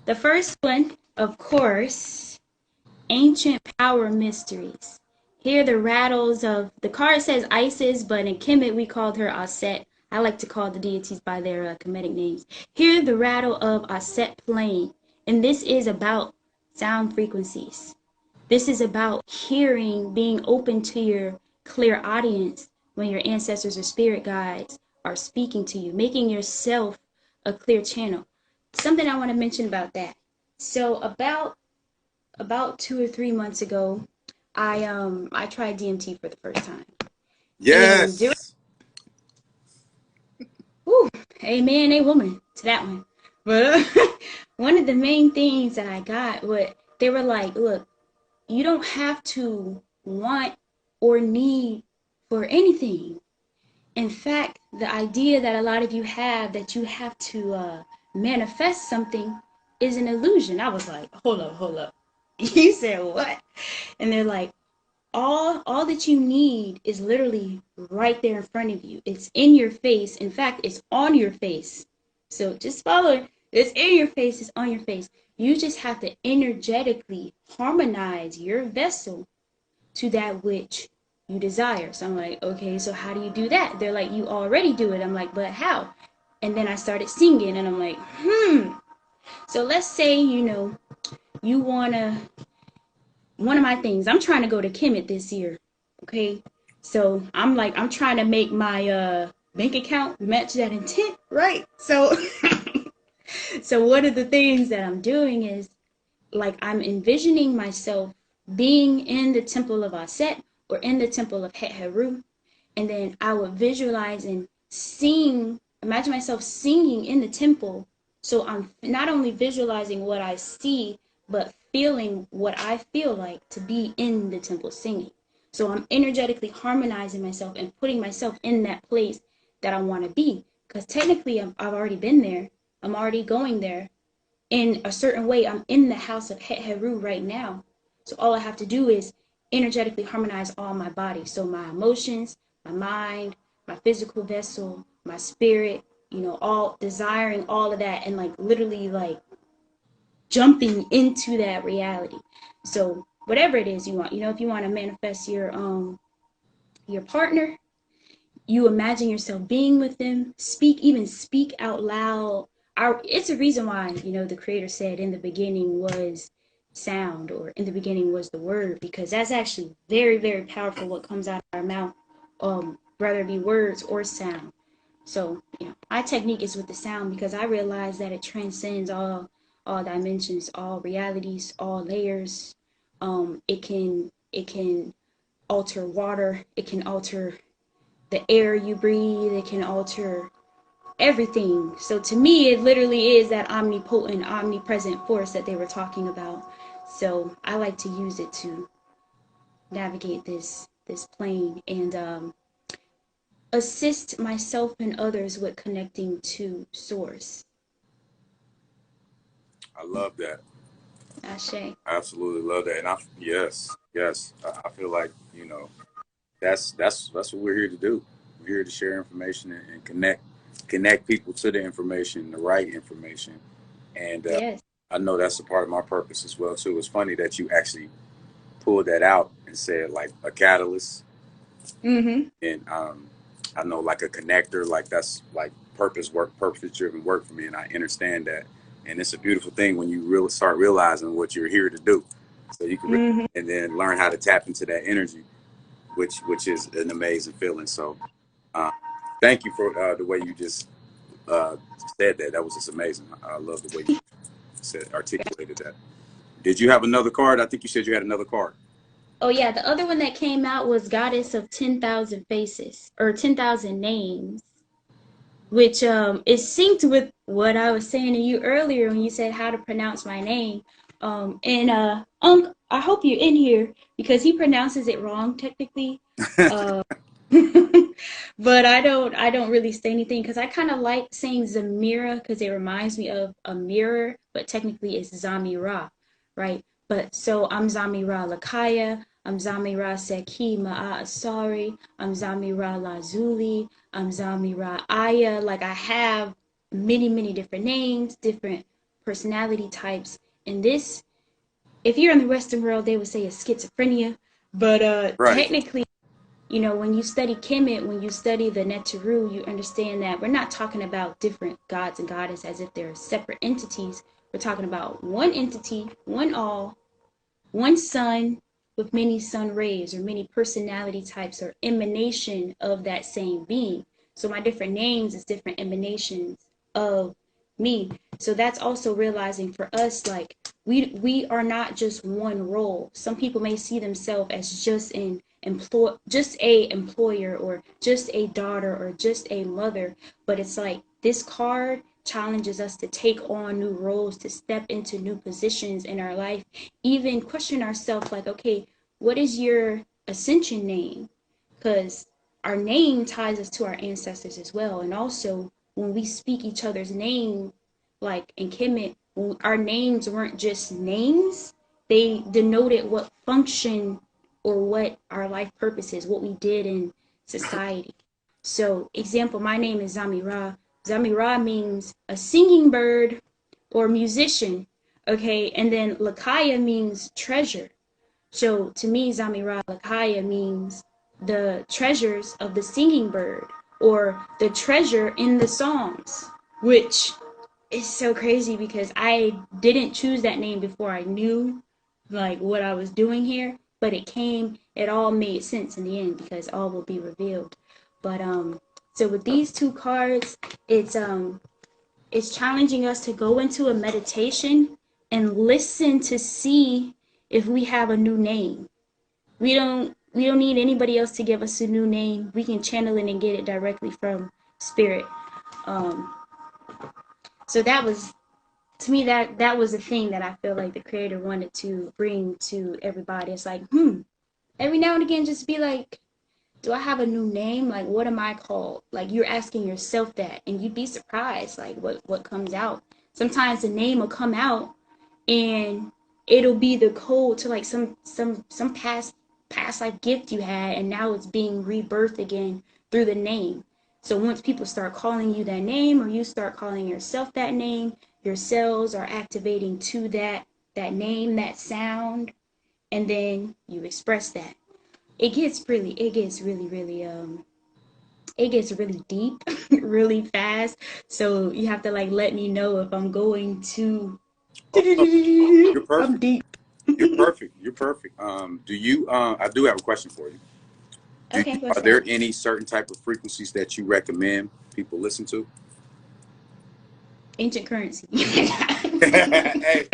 The first one, of course, Ancient Power Mysteries. Hear the rattles of, the card says Isis, but in Kemet we called her Aset. I like to call the deities by their Kemetic names. Hear the rattle of Aset playing. And this is about sound frequencies. This is about hearing, being open to your clear audience when your ancestors or spirit guides are speaking to you, making yourself a clear channel. Something I want to mention about that. So about 2 or 3 months ago, I tried DMT for the first time. Yes. Whew, amen, a woman to that one. But one of the main things that I got, what they were like, look, you don't have to want or need for anything. In fact, the idea that a lot of you have that you have to manifest something is an illusion. I was like, hold up, hold up. You said what? And they're like, all that you need is literally right there in front of you. It's in your face. In fact, it's on your face. So just follow it. It's in your face, it's on your face. You just have to energetically harmonize your vessel to that which you desire. So I'm like, okay, so how do you do that? They're like, you already do it. I'm like, but how? And then I started singing and I'm like, So let's say, you wanna, one of my things, I'm trying to go to Kemet this year. Okay. So I'm like, I'm trying to make my bank account match that intent, right? So so one of the things that I'm doing is like I'm envisioning myself being in the temple of Aset or in the temple of Het Heru, and then I would visualize and sing, imagine myself singing in the temple. So I'm not only visualizing what I see, but feeling what I feel like to be in the temple singing. So I'm energetically harmonizing myself and putting myself in that place that I want to be. Because technically I've already been there. I'm already going there in a certain way. I'm in the house of Het Heru right now. So all I have to do is energetically harmonize all my body. So my emotions, my mind, my physical vessel, my spirit, all desiring all of that and like literally like jumping into that reality. So whatever it is you want, if you want to manifest your partner, you imagine yourself being with them, even speak out loud. It's a reason why, the creator said in the beginning was sound, or in the beginning was the word, because that's actually very, very powerful what comes out of our mouth, whether it be words or sound. So, my technique is with the sound because I realize that it transcends all dimensions, all realities, all layers. It can alter water, it can alter the air you breathe, it can alter everything. So to me, it literally is that omnipotent, omnipresent force that they were talking about. So I like to use it to navigate this plane and assist myself and others with connecting to source. I love that. Ashe. I absolutely love that. And yes, yes. I feel like, that's what we're here to do. We're here to share information and connect people to the information, the right information. And Yes. I know that's a part of my purpose as well too. It's funny that you actually pulled that out and said like a catalyst, Mm-hmm. and I know like a connector, like that's like purpose driven work for me, and I understand that. And it's a beautiful thing when you really start realizing what you're here to do, so you can Mm-hmm. and then learn how to tap into that energy, which is an amazing feeling. So uh, thank you for the way you just uh, said that. That was just amazing. I love the way you articulated that. Did you have another card? I think you said you had another card. Oh yeah, the other one that came out was Goddess of 10,000 Faces, or 10,000 Names, which is synced with what I was saying to you earlier when you said how to pronounce my name. And Unc, I hope you're in here because he pronounces it wrong technically. Uh, but I don't really say anything because I kind of like saying Zamira because it reminds me of a mirror, but technically it's ZamiRa, right? But so I'm ZamiRa Lakaya, I'm ZamiRa Seki Ma'a Asari, I'm ZamiRa Lazuli, I'm ZamiRa Aya. Like I have many, many different names, different personality types. And this, if you're in the Western world, they would say it's schizophrenia. But Right. technically, when you study Kemet, when you study the Neteru, you understand that we're not talking about different gods and goddesses as if they're separate entities. We're talking about one entity, one all, one sun with many sun rays or many personality types or emanation of that same being. So my different names is different emanations of me. So that's also realizing for us, like we are not just one role. Some people may see themselves as just in employer or just a daughter or just a mother, but it's like this card challenges us to take on new roles, to step into new positions in our life, even question ourselves like, okay, what is your ascension name? Because our name ties us to our ancestors as well. And also when we speak each other's name, like in Kemet, our names weren't just names, they denoted what function or what our life purpose is, what we did in society. So example, my name is ZamiRa. ZamiRa means a singing bird or musician, okay? And then Lakaya means treasure. So to me, ZamiRa Lakaya means the treasures of the singing bird or the treasure in the songs, which is so crazy because I didn't choose that name before I knew like what I was doing here, but it all made sense in the end because all will be revealed. But so with these two cards, it's challenging us to go into a meditation and listen to see if we have a new name. We don't need anybody else to give us a new name. We can channel it and get it directly from spirit. So that was, to me, that was a thing that I feel like the creator wanted to bring to everybody. It's like, every now and again, just be like, do I have a new name? Like, what am I called? Like, you're asking yourself that, and you'd be surprised, like, what comes out. Sometimes the name will come out, and it'll be the code to like some past life gift you had, and now it's being rebirthed again through the name. So once people start calling you that name, or you start calling yourself that name, your cells are activating to that name, that sound, and then you express that. It gets really deep really fast. So you have to like let me know if I'm going to. You're I'm perfect. deep. You're perfect. You're perfect. Do you? I do have a question for you. Okay, Are what's there that? any certain type of frequencies that you recommend people listen to? Ancient currency. Hey,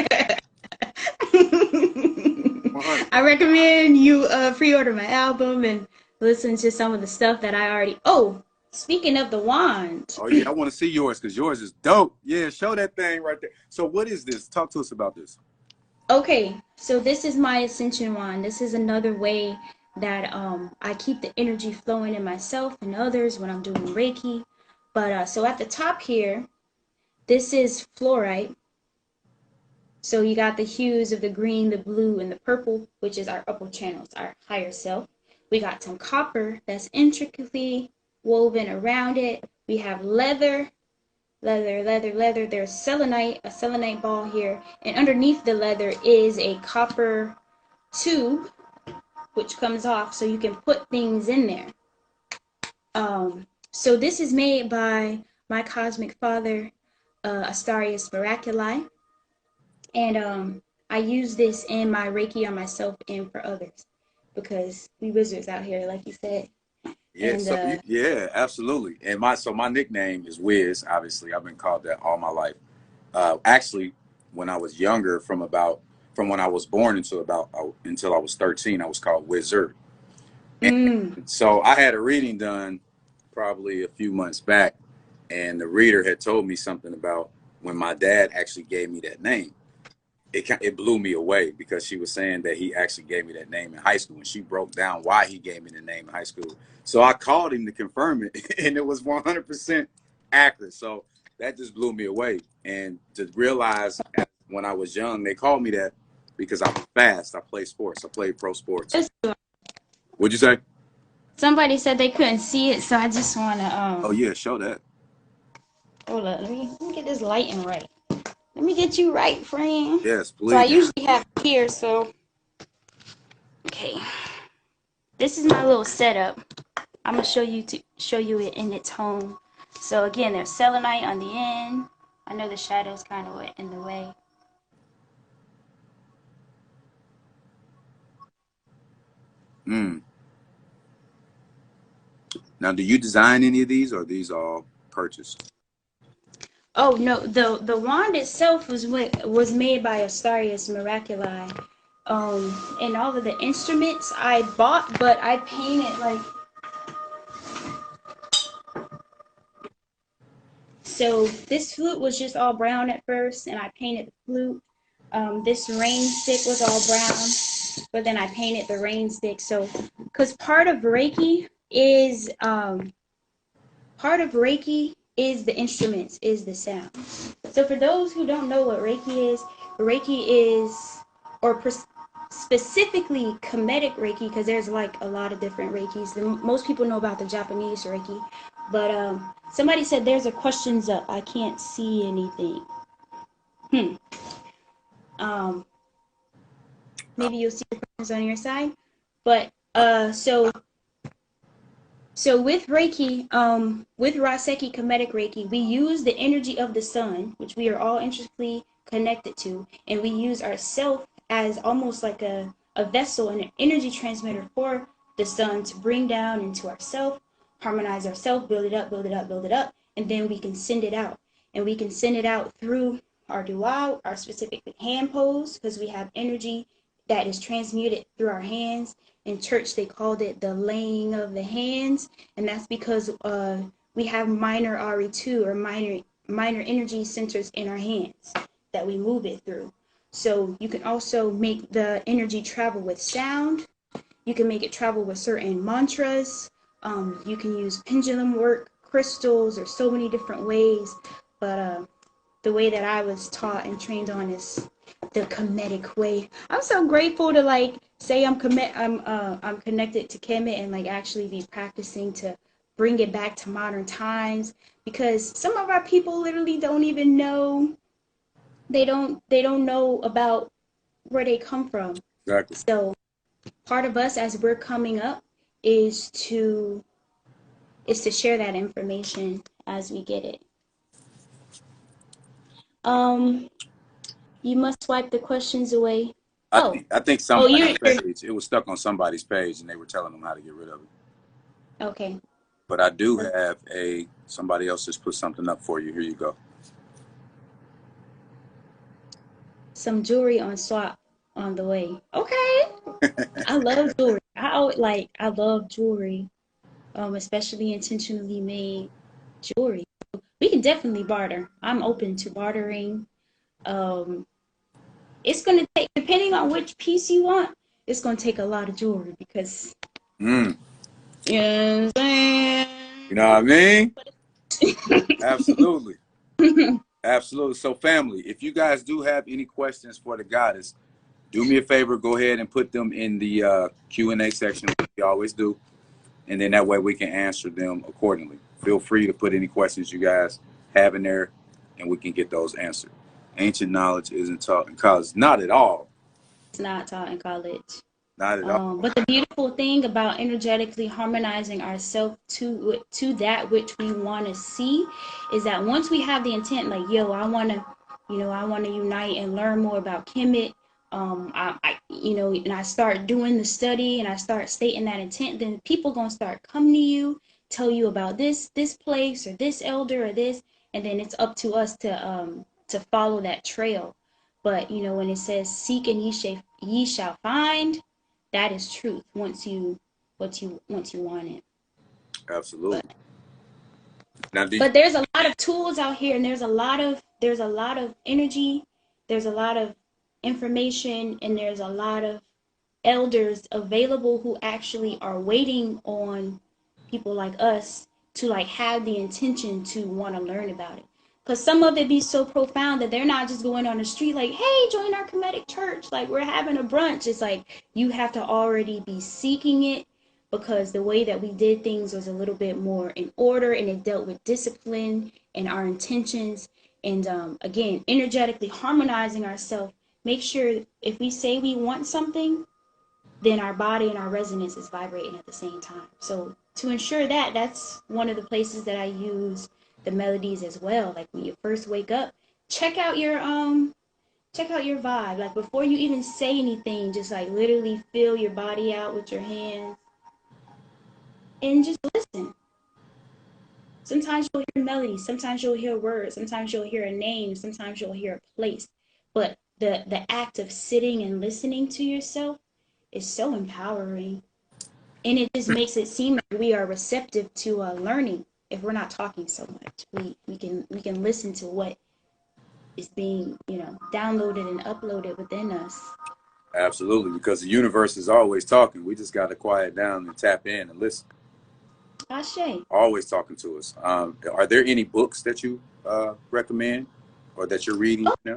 100. I recommend you pre-order my album and listen to some of the stuff that I already. Oh, speaking of the wand. Oh yeah, I want to see yours because yours is dope. Yeah, show that thing right there. So what is this? Talk to us about this. Okay, so this is my ascension wand. This is another way that I keep the energy flowing in myself and others when I'm doing Reiki. But so at the top here, this is fluorite. So you got the hues of the green, the blue, and the purple, which is our upper channels, our higher self. We got some copper that's intricately woven around it. We have leather. There's selenite, a selenite ball here. And underneath the leather is a copper tube, which comes off so you can put things in there. So this is made by my cosmic father, Astarius Miraculi. And I use this in my Reiki on myself and for others because we wizards out here, like you said. Yeah, And so yeah, absolutely. And my nickname is Wiz. Obviously, I've been called that all my life. Actually, when I was younger, from when I was born until I was 13, I was called Wizard. And so I had a reading done probably a few months back, and the reader had told me something about when my dad actually gave me that name. It blew me away because she was saying that he actually gave me that name in high school, and she broke down why he gave me the name in high school. So I called him to confirm it, and it was 100% accurate. So that just blew me away. And to realize when I was young, they called me that because I was fast. I played sports. I played pro sports. What'd you say? somebody said they couldn't see it, so I just want to Oh yeah, show that. hold up. Let me get this lighting right. Let me get you right, friend. Yes, So I please. usually have it here, so okay. This is my little setup. I'm gonna show you it in its home. So again, there's selenite on the end. I know the shadow's kind of in the way. Now, do you design any of these, or are these all purchased? Oh no, the wand itself was made by Astarius Miraculi. And all of the instruments I bought, but I painted like, so this flute was just all brown at first, and I painted the flute. This rain stick was all brown, but then I painted the rain stick. So, because part of Reiki is the instruments, is the sound. So for those who don't know what Reiki is, or specifically Kemetic Reiki, because there's like a lot of different Reikis. Most people know about the Japanese Reiki, but somebody said there's a questions up. I can't see anything. Maybe you'll see the questions on your side. But so with Reiki, with Raseki Kemetic Reiki, we use the energy of the sun, which we are all intricately connected to, and we use ourself as almost like a vessel and an energy transmitter for the sun to bring down into ourself, harmonize ourself, build it up, build it up, build it up, and then we can send it out. And we can send it out through our dua, our specific hand pose, because we have energy that is transmuted through our hands. In church, they called it the laying of the hands, and that's because we have minor RE2, or minor energy centers in our hands that we move it through. So you can also make the energy travel with sound. You can make it travel with certain mantras. You can use pendulum work, crystals, or so many different ways. But the way that I was taught and trained on is the Kemetic way. I'm so grateful to like say I'm connected to Kemet and like actually be practicing to bring it back to modern times, because some of our people literally don't even know. They don't know about where they come from. Exactly. So part of us as we're coming up is to share that information as we get it. You must swipe the questions away. I think somebody's you're page, it was stuck on somebody's page and they were telling them how to get rid of it. okay. But I do have somebody else just put something up for you. Here you go. Some jewelry on swap on the way. Okay. I love jewelry. I love jewelry. Especially intentionally made jewelry. We can definitely barter. I'm open to bartering. It's gonna take, depending on which piece you want, it's gonna take a lot of jewelry because you know what I'm saying? You know what I mean? Absolutely. Absolutely. So family, if you guys do have any questions for the goddess, do me a favor, go ahead and put them in the Q&A section, like we always do. And then that way we can answer them accordingly. Feel free to put any questions you guys have in there and we can get those answered. Ancient knowledge isn't taught in college. Not at all. It's not taught in college. Not at all. But the beautiful thing about energetically harmonizing ourselves to that which we want to see is that once we have the intent, like, yo, I want to unite and learn more about Kemet. And I start doing the study and I start stating that intent, then people gonna start coming to you, tell you about this place or this elder or this, and then it's up to us to follow that trail. But when it says seek and ye shall find, that is truth once you want it. Absolutely. But there's a lot of tools out here, and there's a lot of energy, there's a lot of information, and there's a lot of elders available who actually are waiting on people like us to like have the intention to want to learn about it. Because some of it be so profound that they're not just going on the street like, hey, join our Kemetic church, like we're having a brunch. It's like you have to already be seeking it, because the way that we did things was a little bit more in order, and it dealt with discipline and our intentions. And again, energetically harmonizing ourselves. Make sure if we say we want something, then our body and our resonance is vibrating at the same time. So to ensure that, that's one of the places that I use the melodies as well. Like when you first wake up, check out your vibe. Like before you even say anything, just like literally feel your body out with your hands and just listen. Sometimes you'll hear melodies, sometimes you'll hear words, sometimes you'll hear a name, sometimes you'll hear a place. But the act of sitting and listening to yourself is so empowering. And it just makes it seem like we are receptive to learning if we're not talking so much. We can listen to what is being, downloaded and uploaded within us. Absolutely, because the universe is always talking. We just got to quiet down and tap in and listen. Ashe. Always talking to us. Are there any books that you recommend or that you're reading now?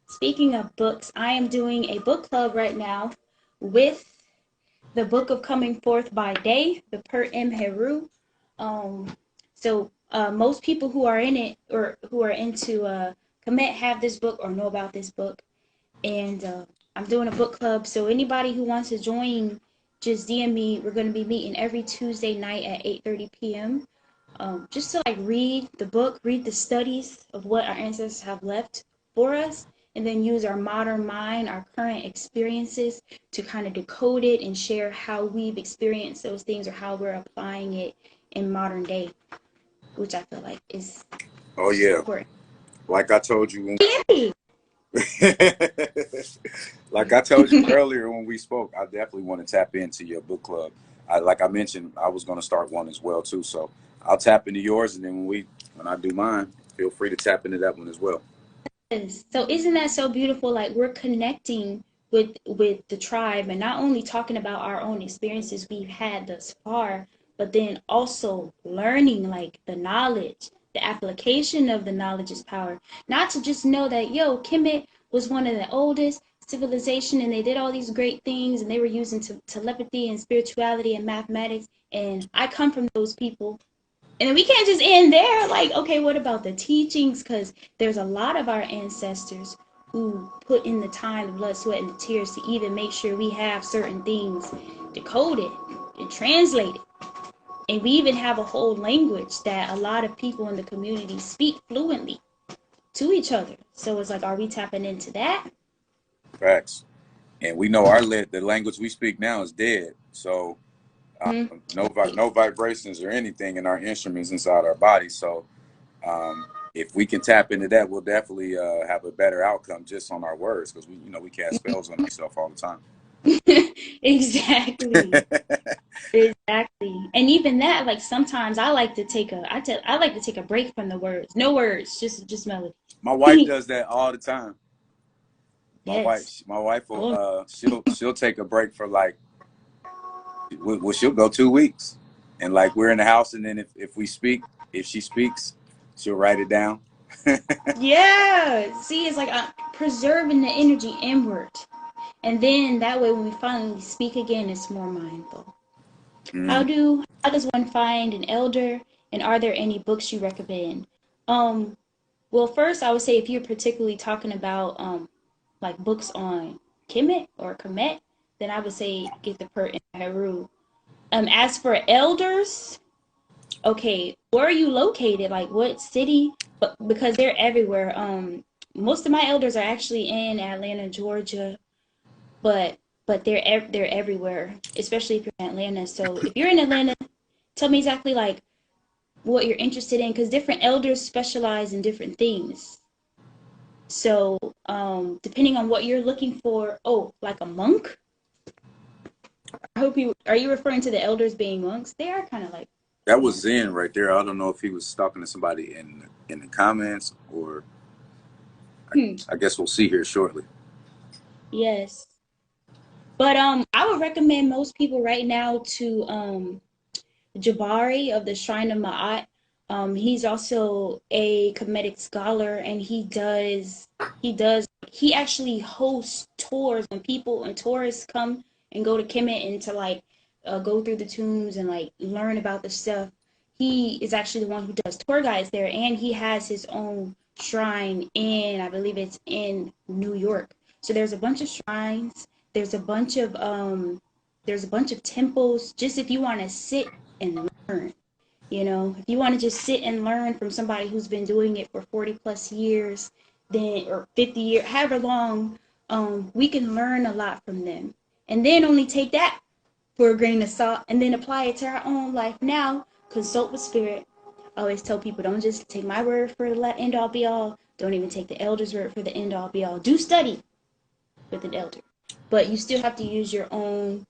Speaking of books, I am doing a book club right now with the Book of Coming Forth by Day, the Per M. Heru. So most people who are in it or who are into Kemet have this book or know about this book. And I'm doing a book club. So anybody who wants to join, just DM me. We're going to be meeting every Tuesday night at 8:30 p.m. Just to like read the book, read the studies of what our ancestors have left for us, and then use our modern mind, our current experiences to kind of decode it and share how we've experienced those things or how we're applying it in modern day, which I feel like is important. Like I told you like I told you earlier when we spoke, I definitely want to tap into your book club. Like I mentioned, I was going to start one as well too, so I'll tap into yours, and then when I do mine, feel free to tap into that one as well. So isn't that so beautiful? Like we're connecting with the tribe and not only talking about our own experiences we've had thus far, but then also learning like the knowledge, the application of the knowledge is power. Not to just know that, Kemet was one of the oldest civilization and they did all these great things and they were using telepathy and spirituality and mathematics, and I come from those people. And then we can't just end there. Like, okay, what about the teachings? Because there's a lot of our ancestors who put in the time, the blood, sweat, and the tears to even make sure we have certain things decoded and translated. And we even have a whole language that a lot of people in the community speak fluently to each other. So it's like, are we tapping into that? Facts. And we know the language we speak now is dead. So no vibrations or anything in our instruments inside our body. So if we can tap into that, we'll definitely have a better outcome just on our words, because we cast spells on ourselves all the time. Exactly. Exactly. And even that, like sometimes I like to take a break from the words. No words, just melody. My wife does that all the time. Yes. My wife will she'll take a break for like, well, she'll go 2 weeks, and like we're in the house, and then if she speaks, she'll write it down. Yeah. See, it's like preserving the energy inward, and then that way when we finally speak again, it's more mindful. How does one find an elder, and are there any books you recommend? Well, first I would say if you're particularly talking about like books on Kemet or Kemet, then I would say get the Per and Heru. As for elders, okay, where are you located? Like what city? But because they're everywhere. Most of my elders are actually in Atlanta, Georgia, but they're everywhere, especially if you're in Atlanta. So if you're in Atlanta, tell me exactly like what you're interested in, because different elders specialize in different things. So depending on what you're looking for, like a monk. Are you referring to the elders being monks? They are kind of like that was Zen right there. I don't know if he was talking to somebody in the comments, or I guess we'll see here shortly. Yes. But I would recommend most people right now to Jabari of the Shrine of Ma'at. He's also a Kemetic scholar, and he actually hosts tours when people and tourists come and go to Kemet and to like go through the tombs and like learn about the stuff. He is actually the one who does tour guides there, and he has his own shrine I believe it's in New York. So there's a bunch of shrines. There's a bunch of temples. Just if you want to sit and learn, if you want to just sit and learn from somebody who's been doing it for 40 plus years, then or 50 years, however long, we can learn a lot from them, and then only take that for a grain of salt and then apply it to our own life. Now consult with spirit. I always tell people, don't just take my word for the end all be all. Don't even take the elder's word for the end all be all. Do study with an elder, but you still have to use your own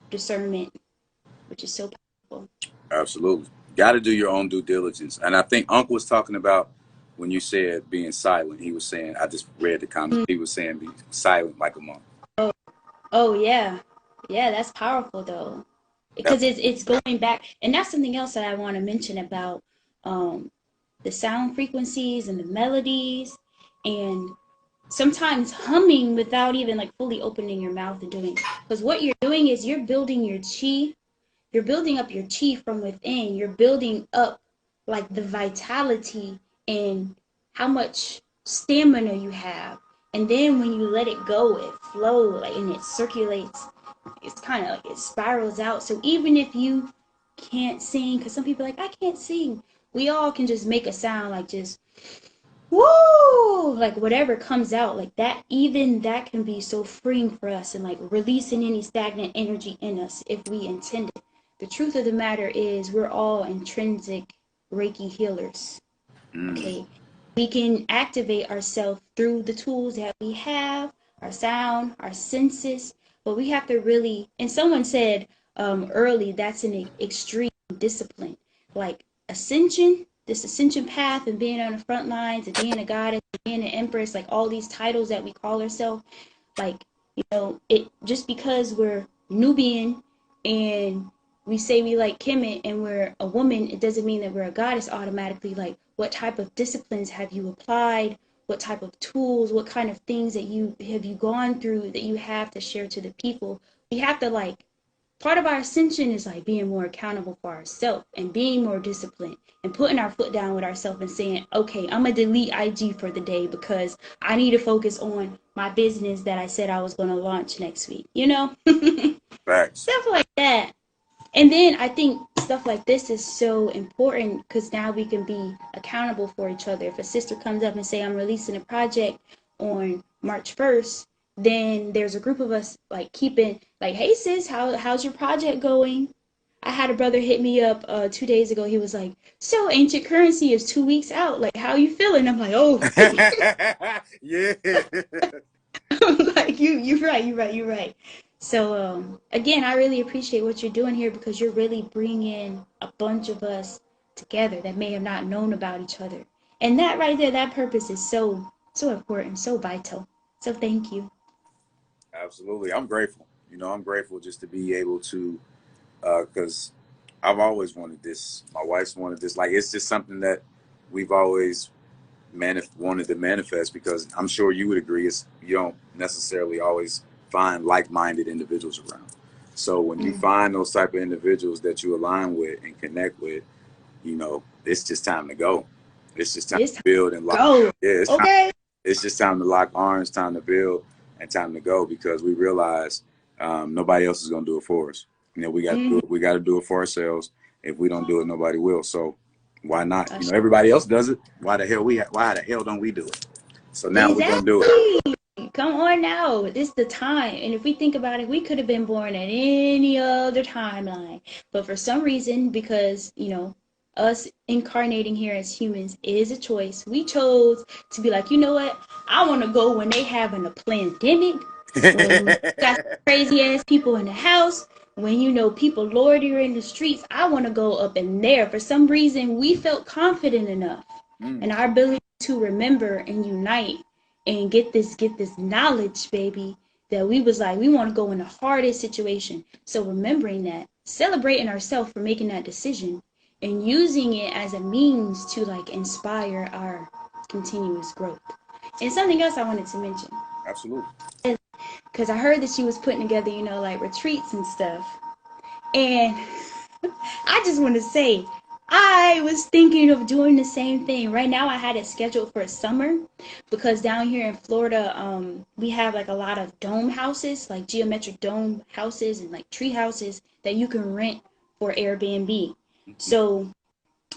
discernment, which is so powerful. Absolutely. Got to do your own due diligence. And I think Uncle was talking about when you said being silent. He was saying, I just read the comments. He was saying be silent like a monk. Oh yeah, yeah, that's powerful though, because it's going back, and that's something else that I want to mention about the sound frequencies and the melodies, and sometimes humming without even like fully opening your mouth and doing, because what you're doing is you're building your chi. You're building up your chi from within. You're building up like the vitality and how much stamina you have. And then when you let it go, it flows like, and it circulates. It's kind of like it spirals out. So even if you can't sing, because some people are like, I can't sing. We all can just make a sound like just woo, like whatever comes out like that. Even that can be so freeing for us and like releasing any stagnant energy in us if we intend it. The truth of the matter is we're all intrinsic Reiki healers. Okay. We can activate ourselves through the tools that we have, our sound, our senses, but we have to really, and someone said early, that's an extreme discipline. Like ascension, this ascension path and being on the front lines and being a goddess, being an empress, like all these titles that we call ourselves, like, you know, it just because we're Nubian and we say we like Kemet and we're a woman, it doesn't mean that we're a goddess automatically. Like, what type of disciplines have you applied? What type of tools, what kind of things that you gone through that you have to share to the people? We have to like, part of our ascension is like being more accountable for ourselves and being more disciplined and putting our foot down with ourselves and saying, okay, I'm gonna delete IG for the day because I need to focus on my business that I said I was gonna launch next week, you know? Facts. Stuff like that. And then I think stuff like this is so important because now we can be accountable for each other. If a sister comes up and say, I'm releasing a project on March 1st, then there's a group of us like keeping like, hey sis, how's your project going? I had a brother hit me up 2 days ago. He was like, so Ancient Currency is 2 weeks out. Like, how you feeling? I'm like, oh. Yeah. Like, you're right. So again, I really appreciate what you're doing here because you're really bringing a bunch of us together that may have not known about each other. And that right there, that purpose is so important, so vital. So thank you. Absolutely. I'm grateful. You know, I'm grateful just to be able to, because I've always wanted this. My wife's wanted this. Like, it's just something that we've always wanted to manifest, because I'm sure you would agree, you don't necessarily always find like-minded individuals around. So when you find those type of individuals that you align with and connect with, you know, it's just time to go. It's just time to build and lock. Go. Yeah, Okay. It's just time to lock arms, time to build, and time to go, because we realize nobody else is gonna do it for us. You know, we got to do it for ourselves. If we don't do it, nobody will. So why not? You know, everybody else does it. Why the hell don't we do it? So now we're gonna do it. Come on now. This is the time. And if we think about it, we could have been born at any other timeline. But for some reason, because, you know, us incarnating here as humans is a choice, we chose to be like, you know what? I want to go when they having a pandemic, when got crazy ass people in the house, when, you know, people loiter in the streets. I want to go up in there. For some reason, we felt confident enough in our ability to remember and unite and get this knowledge, baby, that we was like, we want to go in the hardest situation. So remembering that, celebrating ourselves for making that decision and using it as a means to like inspire our continuous growth. And something else I wanted to mention. Absolutely. Because I heard that she was putting together, you know, like retreats and stuff. And I just want to say, I was thinking of doing the same thing. Right now, I had it scheduled for summer because down here in Florida, we have like a lot of dome houses, like geometric dome houses and like tree houses that you can rent for Airbnb. So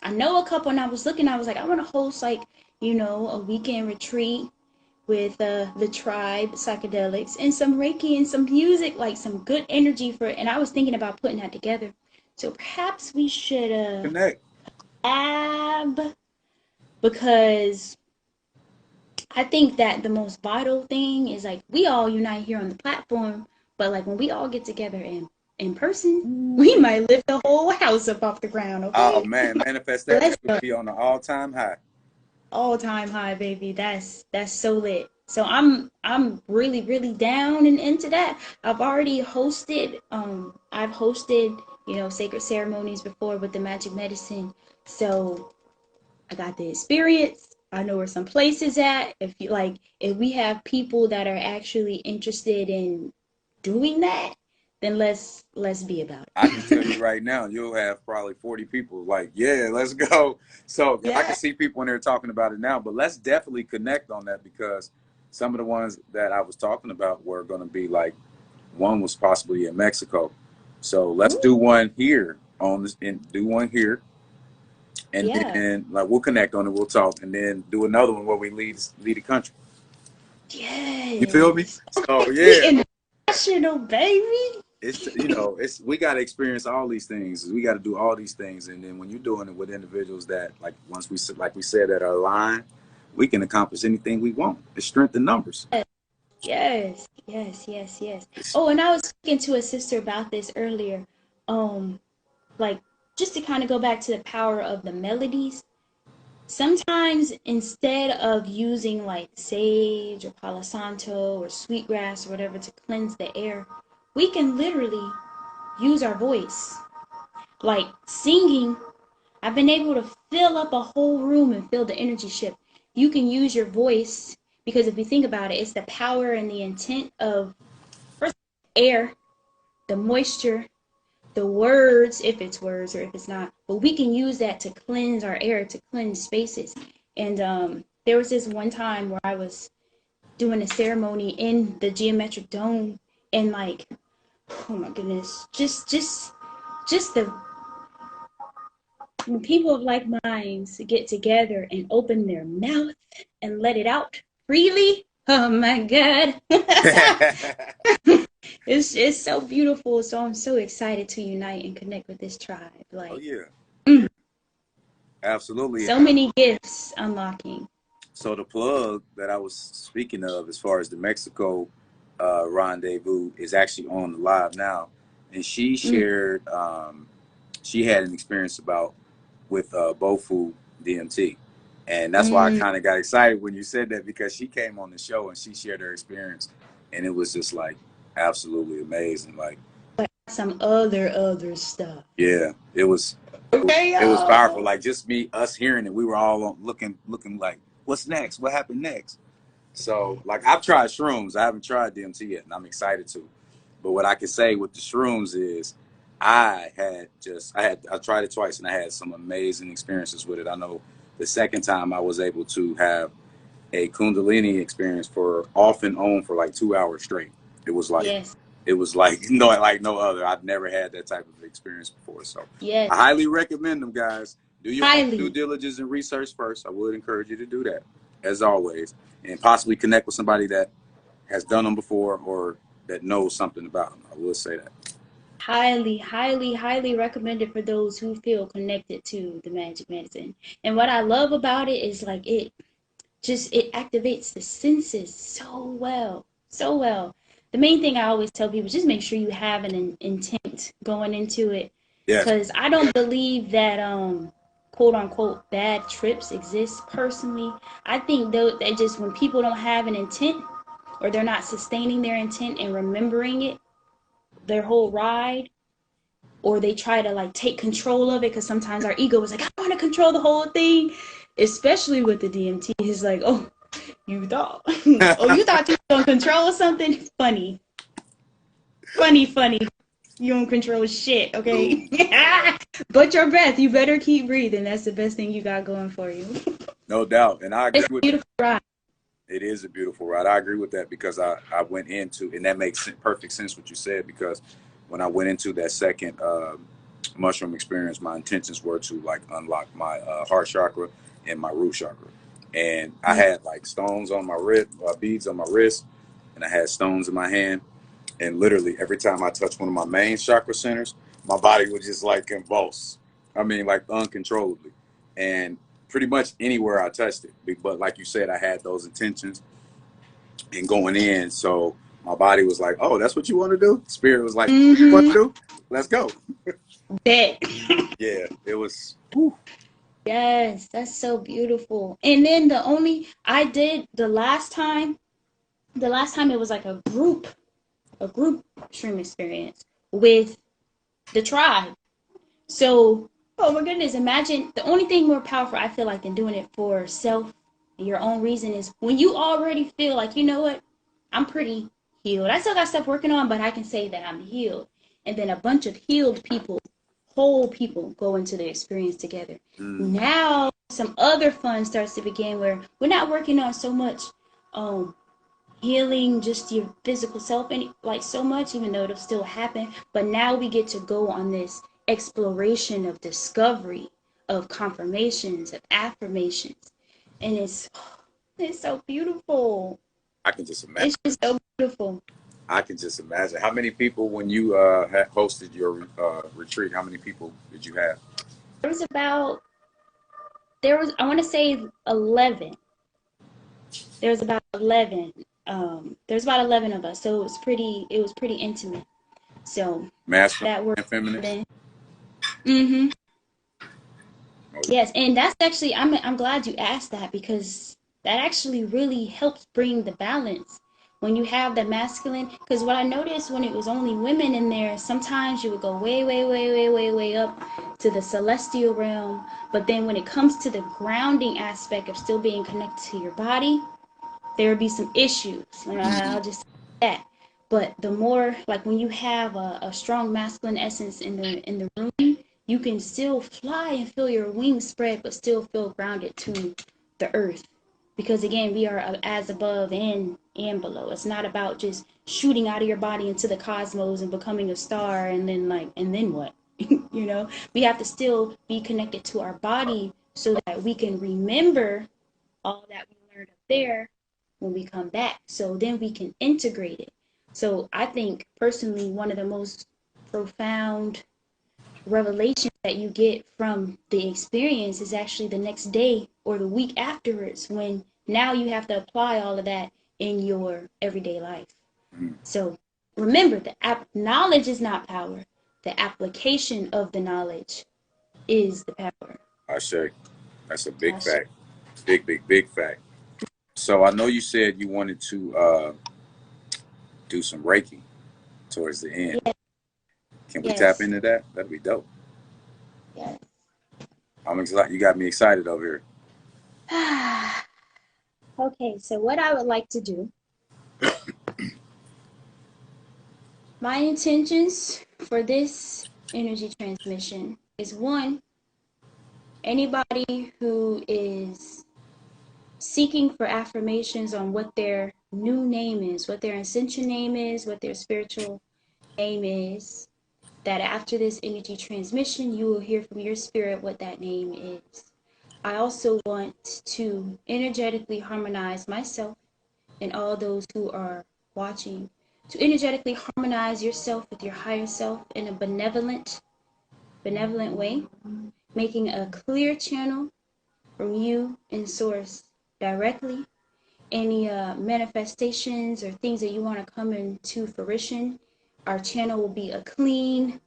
I know a couple, and I was looking, I was like, I want to host like, you know, a weekend retreat with the tribe, psychedelics, and some Reiki and some music, like some good energy for it. And I was thinking about putting that together. So perhaps we should Connect. collab, because I think that the most vital thing is like we all unite here on the platform, but like when we all get together in person, we might lift the whole house up off the ground. Oh Okay, man, manifestation let's would go. be on the all-time high. All time high, baby. That's so lit. So I'm really really down and into that. I've hosted sacred ceremonies before with the magic medicine. So I got the experience. I know where some places at. If we have people that are actually interested in doing that, then let's be about I can tell it. you right now, you'll have probably 40 people like, yeah, let's go. So I can Yeah. see people in there talking about it now, but let's definitely connect on that because some of the ones that I was talking about were going to be like, one was possibly in Mexico. So let's Ooh, do one here on this and do one here. And yeah. then like we'll connect on it, we'll talk, and then do another one where we lead the country. You feel me? Yes. So Okay, we yeah. international, baby. It's we got to experience all these things. We got to do all these things, and then when you're doing it with individuals that like like we said that are aligned, we can accomplish anything we want. It's strength in numbers. Yes, yes, yes, yes. It's, Oh, and I was speaking to a sister about this earlier. Um, like just to kind of go back to the power of the melodies. Sometimes instead of using like sage or palo santo or sweetgrass or whatever to cleanse the air, we can literally use our voice. Like singing, I've been able to fill up a whole room and feel the energy shift. You can use your voice because if you think about it, it's the power and the intent of first air, the moisture, the words, if it's words or if it's not, but we can use that to cleanse our air, to cleanse spaces. And there was this one time where I was doing a ceremony in the geometric dome, and like, oh my goodness, just the when people of like minds get together and open their mouth and let it out freely. Oh my God. It's so beautiful. So I'm so excited to unite and connect with this tribe. oh Like yeah, absolutely. so many gifts unlocking. So the plug that I was speaking of, as far as the Mexico rendezvous, is actually on the live now, and she Mm, shared she had an experience about with Bofu DMT. And that's why I mm. kind of got excited when you said that because she came on the show and she shared her experience. And it was just like absolutely amazing. Like, Some other stuff. yeah, Okay, it was powerful. y'all. Like just us hearing it, we were all looking like, what's next? What happened next? So like I've tried shrooms. I haven't tried DMT yet, and I'm excited to. But what I can say with the shrooms is I tried it twice and I had some amazing experiences with it. I know the second time I was able to have a Kundalini experience for off and on for like 2 hours straight. It was like Yes, no other. I've never had that type of experience before. So yes, I highly recommend them guys. Do your own due highly. diligence and research first. I would encourage you to do that, as always, and possibly connect with somebody that has done them before or that knows something about them. I will say that. Highly, highly, highly recommended for those who feel connected to the magic medicine. And what I love about it is like it activates the senses so well, so well. The main thing I always tell people, just make sure you have an intent going into it, Yes. because I don't believe that quote unquote bad trips exist personally. I think though that just when people don't have an intent or they're not sustaining their intent and remembering it their whole ride, or they try to like take control of it, because sometimes our ego is like, I want to control the whole thing, especially with the DMT. It's like, oh, you thought, oh, you thought you were gonna control something? Funny, funny, funny. You don't control shit, okay? But your breath, you better keep breathing. That's the best thing you got going for you. No doubt, and I agree It's a with that. beautiful ride. It is a beautiful ride. I agree with that because I went into, and that makes perfect sense what you said, because when I went into that second mushroom experience, my intentions were to like unlock my heart chakra and my root chakra. And I Mm. had like stones on my wrist, beads on my wrist, and I had stones in my hand. And literally every time I touched one of my main chakra centers, my body would just like convulse. I mean, like uncontrollably. And pretty much anywhere I touched it. But like you said, I had those intentions and going in, so my body was like, "Oh, that's what you want to do." Spirit was like, "What you want to do? Let's go." Bet. Yeah, it was. Whew. Yes, that's so beautiful. And then I did the last time it was like a group stream experience with the tribe. So, oh my goodness, imagine the only thing more powerful I feel like than doing it for self and your own reason is when you already feel like, you know what, I'm pretty healed. I still got stuff working on, but I can say that I'm healed. And then a bunch of healed people, whole people go into the experience together. Now some other fun starts to begin where we're not working on so much healing just your physical self and like so much, even though it'll still happen, but now we get to go on this exploration of discovery, of confirmations, of affirmations, and it's so beautiful. I can just imagine. It's just so beautiful. I can just imagine. How many people, when you had hosted your retreat, how many people did you have? there was I want to say 11. There's about 11 there's about 11 of us, so it was pretty intimate, so Masculine that worked and feminine. Yes, and that's actually I'm glad you asked that, because that actually really helps bring the balance when you have the masculine. Because what I noticed when it was only women in there, sometimes you would go way, way, way, way, way, way up to the celestial realm, but then when it comes to the grounding aspect of still being connected to your body, there would be some issues. I'll just say that. But the more, like when you have a strong masculine essence in the room, you can still fly and feel your wings spread, but still feel grounded to the earth. Because again, we are as above and below. It's not about just shooting out of your body into the cosmos and becoming a star and then what? We have to still be connected to our body so that we can remember all that we learned up there when we come back. So then we can integrate it. So I think personally, one of the most profound revelations that you get from the experience is actually the next day or the week afterwards, when now you have to apply all of that in your everyday life. So remember, knowledge is not power. The application of the knowledge is the power. I say that's a big fact. Big, big, big fact. So I know you said you wanted to do some Reiki towards the end. Yes. Can we tap into that? That'd be dope. Yes. I'm excited. You got me excited over here. Okay, so what I would like to do, my intentions for this energy transmission is, one, anybody who is seeking for affirmations on what their new name is, what their ascension name is, what their spiritual name is, that after this energy transmission, you will hear from your spirit what that name is. I also want to energetically harmonize myself and all those who are watching, to energetically harmonize yourself with your higher self in a benevolent way, making a clear channel from you and source directly. Any manifestations or things that you want to come into fruition, our channel will be a clean,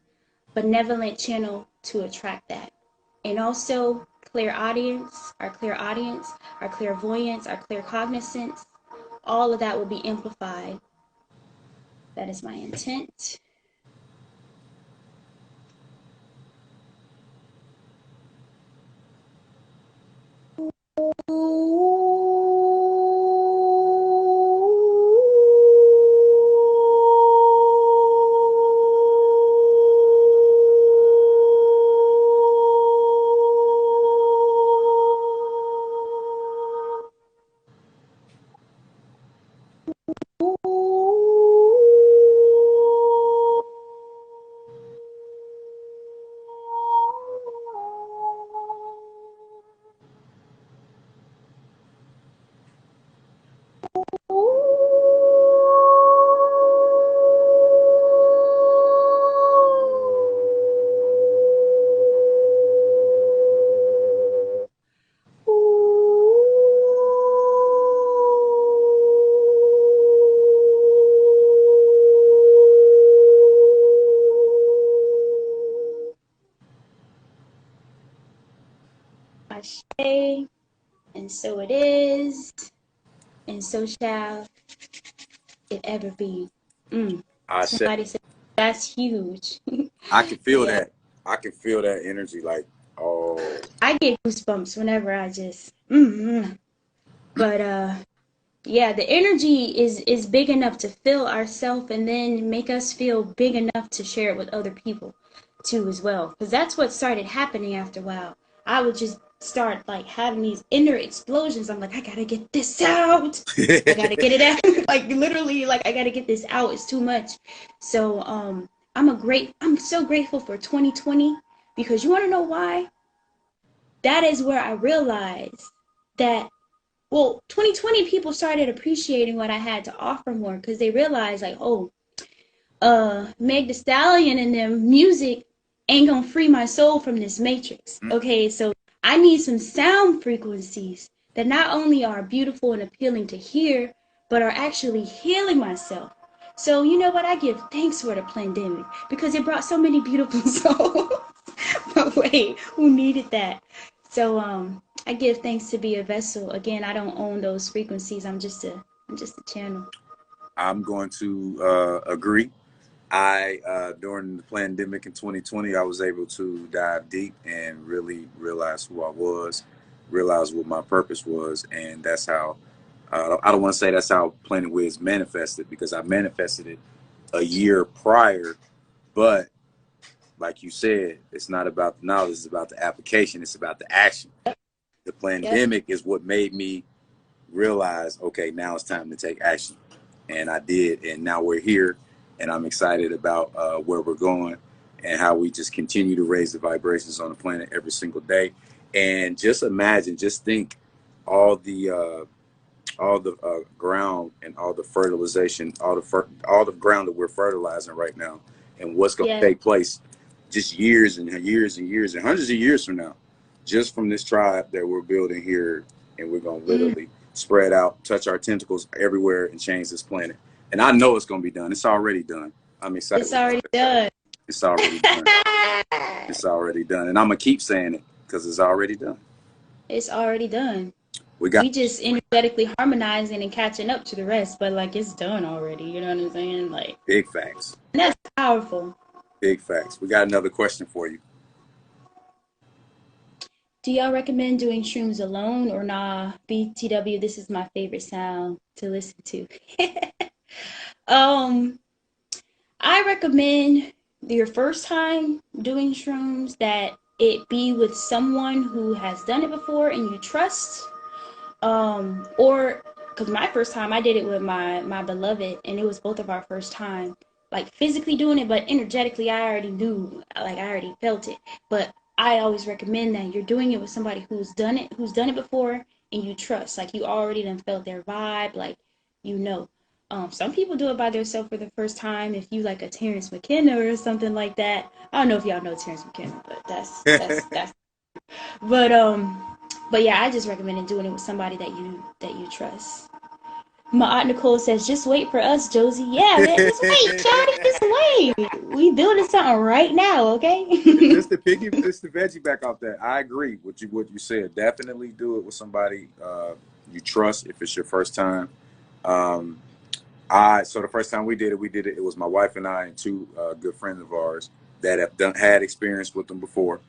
benevolent channel to attract that. And also clairaudience, our clairvoyance, our claircognizance, all of that will be amplified. That is my intent. so it is, and so shall it ever be. I said, Somebody said that's huge. I can feel Yeah, that. I can feel that energy. Like, oh, I get goosebumps whenever I just. But yeah, the energy is big enough to fill ourselves and then make us feel big enough to share it with other people too as well. Because that's what started happening after a while. I would just start like having these inner explosions. I'm like, I gotta get this out. I gotta get it out. Like literally, like I gotta get this out. It's too much. So I'm so grateful for 2020 because you wanna know why? That is where I realized that, well, 2020 people started appreciating what I had to offer more because they realized like, oh, Meg the Stallion and them music ain't gonna free my soul from this matrix. Okay, so I need some sound frequencies that not only are beautiful and appealing to hear, but are actually healing myself. So you know what? I give thanks for the pandemic because it brought so many beautiful souls my way who needed that. So I give thanks to be a vessel. Again, I don't own those frequencies. I'm just a channel. I'm going to agree. During the pandemic in 2020, I was able to dive deep and really realize who I was, realize what my purpose was, and that's how. I don't want to say that's how planetwiz manifested because I manifested it a year prior, but like you said, it's not about the knowledge; it's about the application. It's about the action. The Yep. pandemic is what made me realize, okay, now it's time to take action, and I did, and now we're here, and I'm excited about where we're going and how we just continue to raise the vibrations on the planet every single day. And just imagine, just think, all the ground and all the fertilization, all the ground that we're fertilizing right now, and what's going to Yeah. take place just years and years and years and hundreds of years from now, just from this tribe that we're building here, and we're going to literally spread out, touch our tentacles everywhere, and change this planet. And I know it's going to be done. It's already done. I'm excited. It's already done. It's already done. It's already done, and I'm gonna keep saying it because it's already done. It's already done. We got We just energetically harmonizing and catching up to the rest, but like it's done already. You know what I'm saying? Like, big facts. and that's powerful. Big facts. We got another question for you. Do y'all recommend doing shrooms alone or nah? BTW, this is my favorite sound to listen to. um, I recommend your first time doing shrooms that it be with someone who has done it before and you trust. Or because my first time I did it with my beloved, and it was both of our first time, like physically doing it, but energetically I already knew, like I already felt it. But I always recommend that you're doing it with somebody who's done it before, and you trust, like you already done felt their vibe, like you know. Some people do it by themselves for the first time. If you like a Terrence McKenna or something like that, I don't know if y'all know Terrence McKenna, but that's. But yeah, I just recommend doing it with somebody that you trust. My aunt Nicole says, "Just wait for us, Josie." Yeah, man, just wait, Shawty, just wait. We building something right now, okay? Just the veggie back off that. I agree with what you said. Definitely do it with somebody you trust if it's your first time. So the first time we did it. It was my wife and I and two good friends of ours that had experience with them before.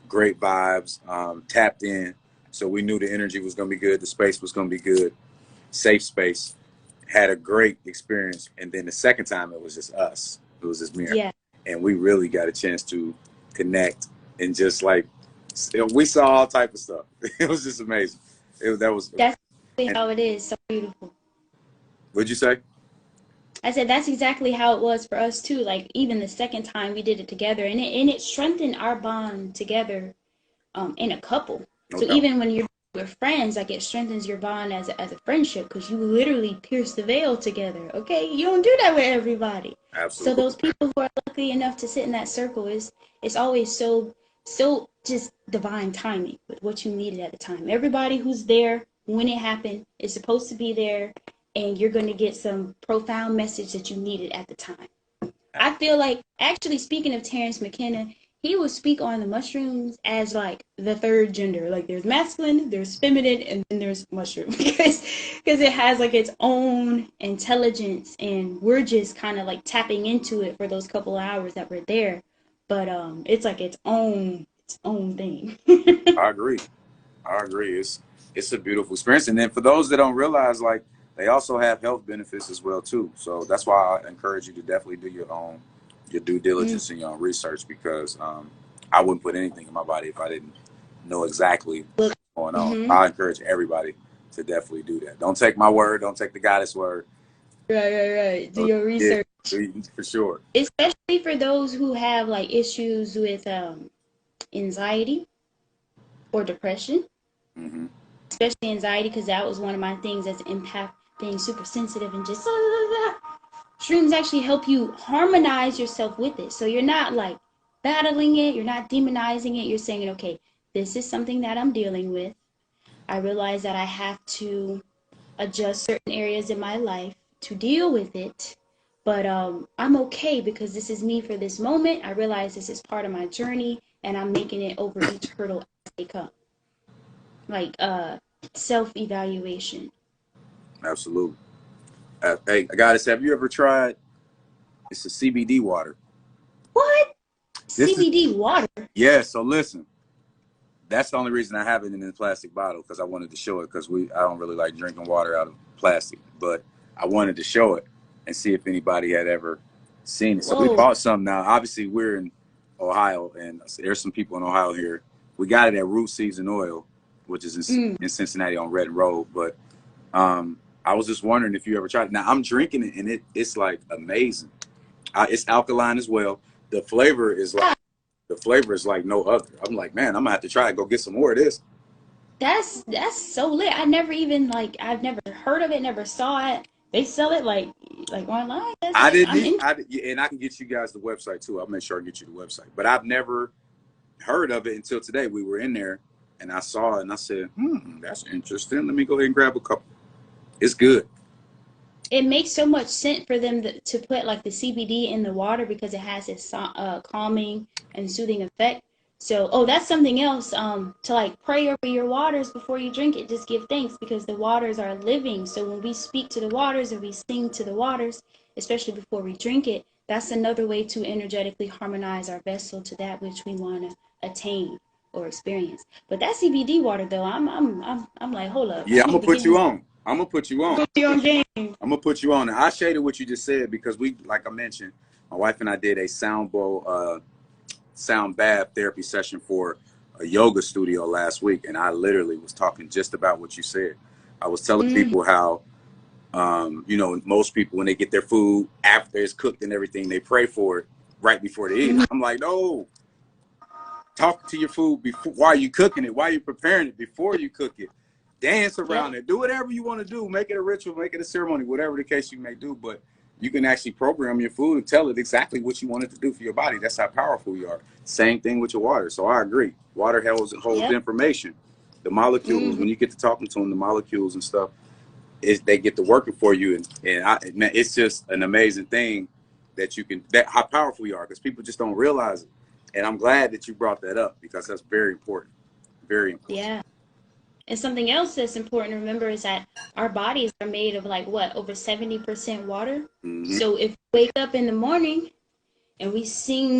Great vibes, tapped in, so we knew the energy was going to be good, the space was going to be good, safe space. Had a great experience, and then the second time it was just us. It was just me, Yeah, and we really got a chance to connect and just like we saw all type of stuff. It was just amazing. that's exactly And how it is. So beautiful. what'd you say? I said that's exactly how it was for us too. Like even the second time we did it together, and it strengthened our bond together, in a couple. No So doubt. even when you're with friends, like it strengthens your bond as a friendship because you literally pierce the veil together. Okay, you don't do that with everybody. So Absolutely. those people who are lucky enough to sit in that circle is always so just divine timing with what you needed at the time. Everybody who's there when it happened is supposed to be there, and you're going to get some profound message that you needed at the time. I feel like, actually, speaking of Terrence McKenna, he will speak on the mushrooms as like the third gender. Like there's masculine, there's feminine, and then there's mushroom because it has like its own intelligence, and we're just kind of like tapping into it for those couple hours that we're there. But it's like its own thing. I agree. It's a beautiful experience, and then for those that don't realize, like they also have health benefits as well too. So that's why I encourage you to definitely do your due diligence and your own research, because I wouldn't put anything in my body if I didn't know exactly what's going on. I encourage everybody to definitely do that. Don't take my word. Don't take the goddess word. Right. Do your research. For sure. Especially for those who have like issues with anxiety or depression. Especially anxiety, because that was one of my things as an empath, being super sensitive and just shrooms actually help you harmonize yourself with it. So you're not like battling it, you're not demonizing it, you're saying, okay, this is something that I'm dealing with. I realize that I have to adjust certain areas in my life to deal with it, but I'm okay because this is me for this moment. I realize this is part of my journey, and I'm making it over each hurdle as they come. Like self-evaluation. Absolutely. Hey, goddess, have you ever tried? It's a CBD water. What? CBD water? Yeah. So listen, that's the only reason I have it in a plastic bottle, because I wanted to show it, because I don't really like drinking water out of plastic, but I wanted to show it and see if anybody had ever seen it. So we bought some. Now obviously we're in Ohio, and there's some people in Ohio here. We got it at Root Season Oil, which is in Cincinnati on Red Road. But I was just wondering if you ever tried it. Now I'm drinking it, and it's like amazing. It's alkaline as well. The flavor is like no other. I'm like, man, I'm gonna have to try it. Go get some more of this. That's so lit. I've never heard of it, never saw it. They sell it like online. I didn't, and I can get you guys the website too. I'll make sure I get you the website. But I've never heard of it until today. We were in there, and I saw it, and I said, that's interesting. Let me go ahead and grab a couple. It's good. It makes so much sense for them to put like the CBD in the water, because it has this calming and soothing effect. So, that's something else, to like pray over your waters before you drink it. Just give thanks, because the waters are living. So when we speak to the waters and we sing to the waters, especially before we drink it, that's another way to energetically harmonize our vessel to that which we want to attain or experience. But that CBD water though, I'm like, hold up. Yeah, I'm gonna put you on. I'm gonna put you on. Put you on game. I'm gonna put you on. I shaded what you just said, because we, like I mentioned, my wife and I did a sound bath therapy session for a yoga studio last week, and I literally was talking just about what you said. I was telling people how, most people, when they get their food after it's cooked and everything, they pray for it right before they eat it. I'm like, no, talk to your food before, while you cooking it, while you're preparing it, before you cook it. Dance around it. Do whatever you want to do. Make it a ritual. Make it a ceremony. Whatever the case you may do. But you can actually program your food and tell it exactly what you want it to do for your body. That's how powerful you are. Same thing with your water. So I agree. Water holds information. The molecules, when you get to talking to them, the molecules and stuff, they get to working for you. And it's just an amazing thing that how powerful you are, because people just don't realize it. And I'm glad that you brought that up, because that's very important. Very important. Yeah. And something else that's important to remember is that our bodies are made of over 70% water. So if we wake up in the morning and we sing,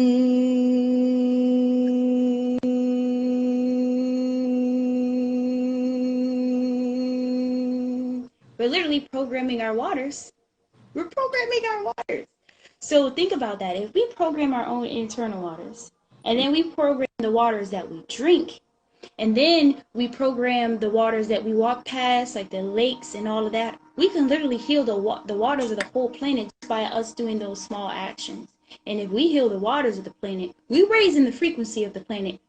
we're literally programming our waters. We're programming our waters. So think about that. If we program our own internal waters, and then we program the waters that we drink, and then we program the waters that we walk past, like the lakes and all of that, we can literally heal the waters of the whole planet just by us doing those small actions. And if we heal the waters of the planet, we're raising the frequency of the planet,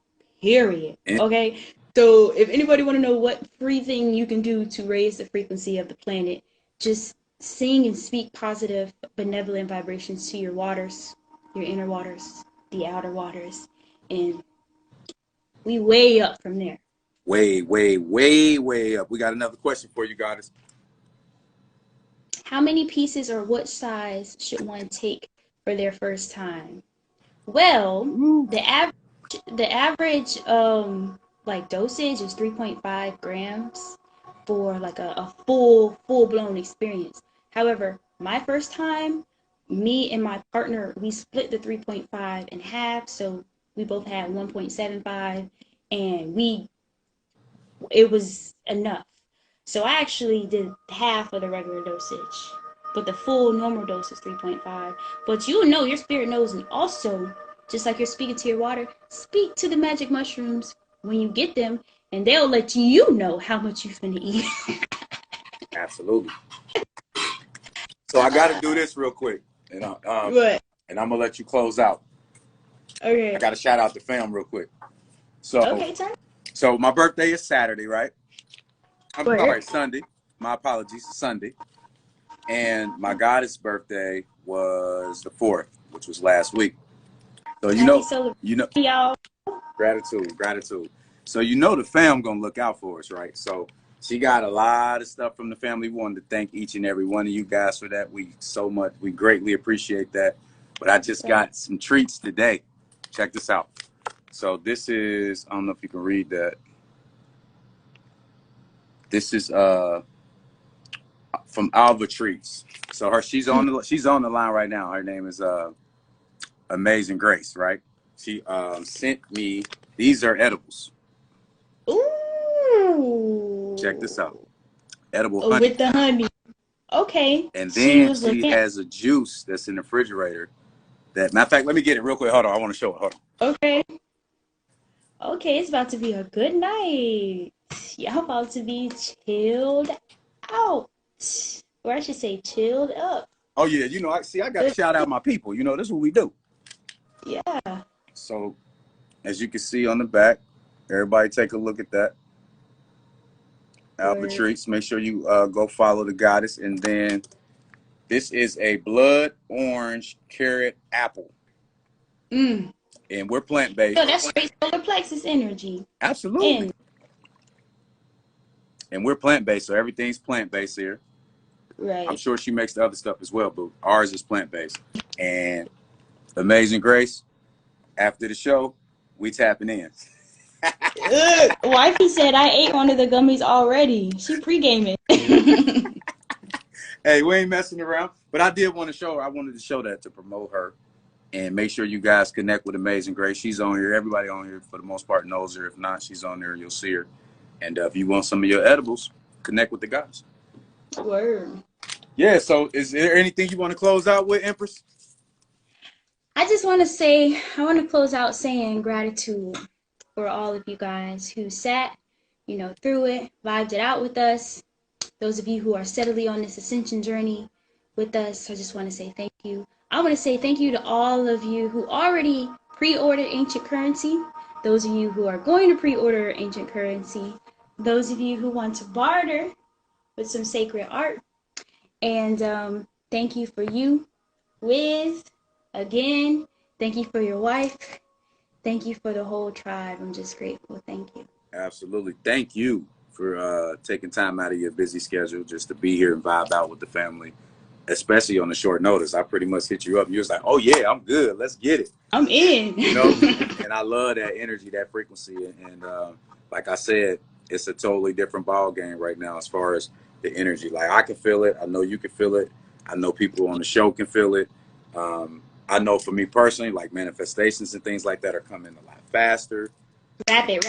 period. Okay? So if anybody want to know what free thing you can do to raise the frequency of the planet, just sing and speak positive, benevolent vibrations to your waters, your inner waters, the outer waters, and we way up from there. Way, way, way, way up. We got another question for you, goddess. How many pieces or what size should one take for their first time? Well, the average The average like dosage is 3.5 grams for like a full-blown experience. However, my first time, me and my partner, we split the 3.5 in half, so we both had 1.75, and it was enough. So I actually did half of the regular dosage, but the full normal dose is 3.5. But you know, your spirit knows, and also, just like you're speaking to your water, speak to the magic mushrooms when you get them, and they'll let you know how much you're finna eat. Absolutely. So I got to do this real quick, and What? and I'm gonna let you close out. Okay. I got to shout out the fam real quick. So, Okay, Tom. so my birthday is Saturday, right? I'm Word. sorry, Sunday. My apologies, Sunday. And my goddess' birthday was the 4th, which was last week. So you know, y'all. gratitude. So you know the fam gonna look out for us, right? So she got a lot of stuff from the family. We wanted to thank each and every one of you guys for that. We greatly appreciate that. But I just got some treats today. Check this out. So this is, I don't know if you can read that. This is from Alva Treats. So she's on the line right now. Her name is Amazing Grace, right? She sent me, these are edibles. Ooh. Check this out. Edible honey. With the honey. Okay. And then she has a juice that's in the refrigerator. That, matter of fact, let me get it real quick. Hold on, I want to show it. Hold on. Okay. Okay, it's about to be a good night. Y'all about to be chilled out. Or I should say chilled up. Oh yeah, you know, I got to shout out my people. You know, this is what we do. Yeah. So, as you can see on the back, everybody take a look at that. Alva Treats. Make sure you go follow the goddess. And then this is a blood orange carrot apple. Mm. And we're plant-based. So that's straight solar plexus energy. Absolutely. And we're plant-based, so everything's plant-based here. Right. I'm sure she makes the other stuff as well, but ours is plant-based. And Amazing Grace, after the show, we tapping in. Wifey said I ate one of the gummies already. She pre-gaming. Hey, we ain't messing around. But I did want to show her. I wanted to show that to promote her. And make sure you guys connect with Amazing Grace. She's on here. Everybody on here, for the most part, knows her. If not, she's on there. You'll see her. And if you want some of your edibles, connect with the guys. Word. Yeah, so is there anything you want to close out with, Empress? I just want to close out saying gratitude for all of you guys who sat, through it, vibed it out with us. Those of you who are steadily on this ascension journey with us, I just want to say thank you. I want to say thank you to all of you who already pre-ordered Ancient Currency, those of you who are going to pre-order Ancient Currency, those of you who want to barter with some sacred art, and thank you for you, Wiz, again. Thank you for your wife. Thank you for the whole tribe. I'm just grateful. Thank you. Absolutely. Thank you for taking time out of your busy schedule just to be here and vibe out with the family, especially on the short notice. I pretty much hit you up and you was like, oh yeah, I'm good. Let's get it. I'm in. And I love that energy, that frequency. And like I said, it's a totally different ball game right now as far as the energy. Like I can feel it. I know you can feel it. I know people on the show can feel it. I know for me personally, like manifestations and things like that are coming a lot faster. Rapid.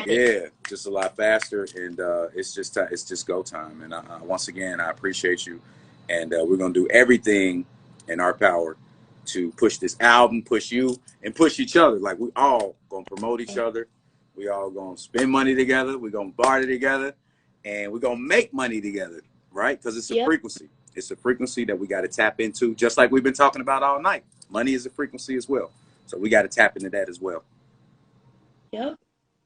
Yeah, just a lot faster, and it's just go time. And once again, I appreciate you, and we're gonna do everything in our power to push this album, push you, and push each other. Like we all gonna promote each other. We all gonna spend money together. We're gonna barter together, and we're gonna make money together, right? Because it's a frequency. It's a frequency that we got to tap into, just like we've been talking about all night. Money is a frequency as well, so we got to tap into that as well. Yep.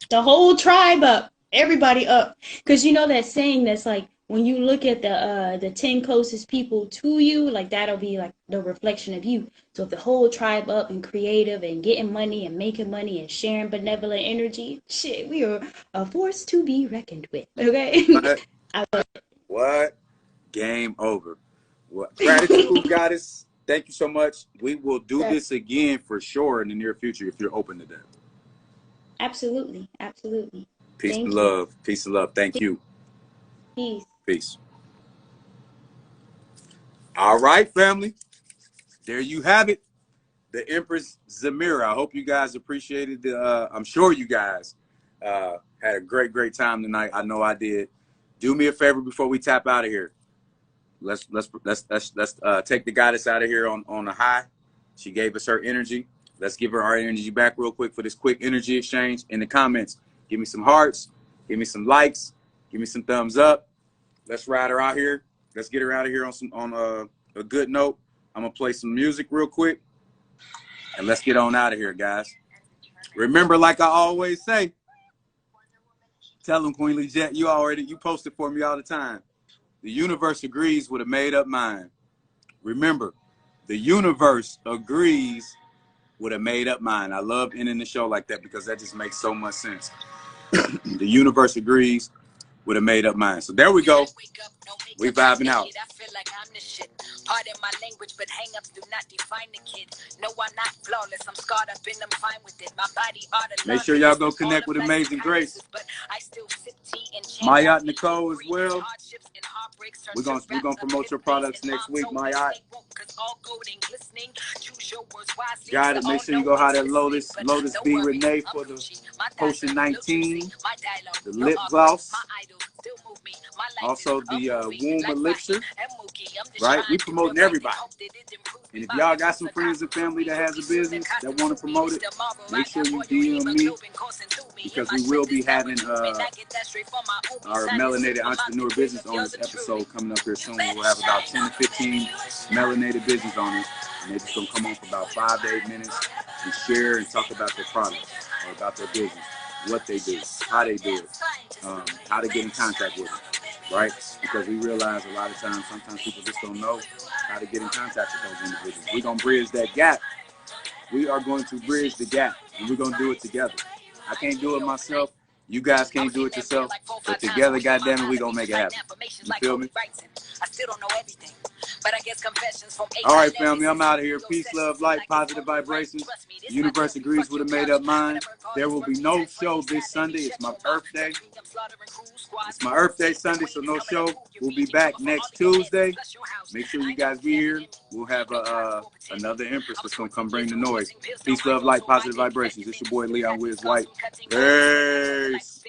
The whole tribe up. Everybody up. Because you know that saying that's like, when you look at the 10 closest people to you, like that'll be like the reflection of you. So if the whole tribe up and creative and getting money and making money and sharing benevolent energy, shit, we are a force to be reckoned with. Okay? What? Game over. Well, gratitude, goddess. Thank you so much. We will do this again for sure in the near future if you're open to that. Absolutely. Absolutely. Peace and Thank you. love. Peace and love. Thank you. Peace. Peace. All right, family. There you have it. The Empress ZamiRa. I hope you guys appreciated the, I'm sure you guys had a great time tonight. I know I did. Do me a favor before we tap out of here. Let's take the goddess out of here on a high. She gave us her energy. Let's give her our energy back real quick for this quick energy exchange. In the comments, give me some hearts, give me some likes, give me some thumbs up. Let's ride her out here. Let's get her out of here on a good note. I'm gonna play some music real quick, and let's get on out of here, guys. Remember, like I always say, tell them, Queen Lee Jet, you post it for me all the time. The universe agrees with a made-up mind. Remember, the universe agrees with a made-up mind. I love ending the show like that because that just makes so much sense. The universe agrees with a made-up mind. So there we go. We vibing out. Pardon my language, but hang-ups do not define the kid. No, I'm not flawless. I'm scarred up and I'm fine with it. My body ought to make sure y'all go connect with Amazing Grace. Mayat Nicole as well. We're gonna promote your products next week, Mayat. Got it. Make sure you go holler at Lotus B Renee for the Potion 19, the lip gloss. Also the womb elixir, right? We promoting everybody. And if y'all got some friends and family that has a business that want to promote it, make sure you DM me, because we will be having our melanated entrepreneur business owners episode coming up here soon. We'll have about 10 to 15 melanated business owners, and they're just gonna come on for about 5 to 8 minutes and share and talk about their products or about their business, what they do, how they do it, how to get in contact with them. Right? Because we realize a lot of times, sometimes people just don't know how to get in contact with those individuals. We're going to bridge that gap. We are going to bridge the gap, and we're going to do it together. I can't do it myself. You guys can't do it yourself. But together, goddammit, we're going to make it happen. You feel me? All right, family, I'm out of here. Peace, love, light, positive vibrations. The universe agrees with a made-up mind. There will be no show this Sunday. It's my Earth Day. It's my Earth Day Sunday, so no show. We'll be back next Tuesday. Make sure you guys be here. We'll have another Empress that's going to come bring the noise. Peace, love, light, positive vibrations. It's your boy, Leon Wiz White. Peace.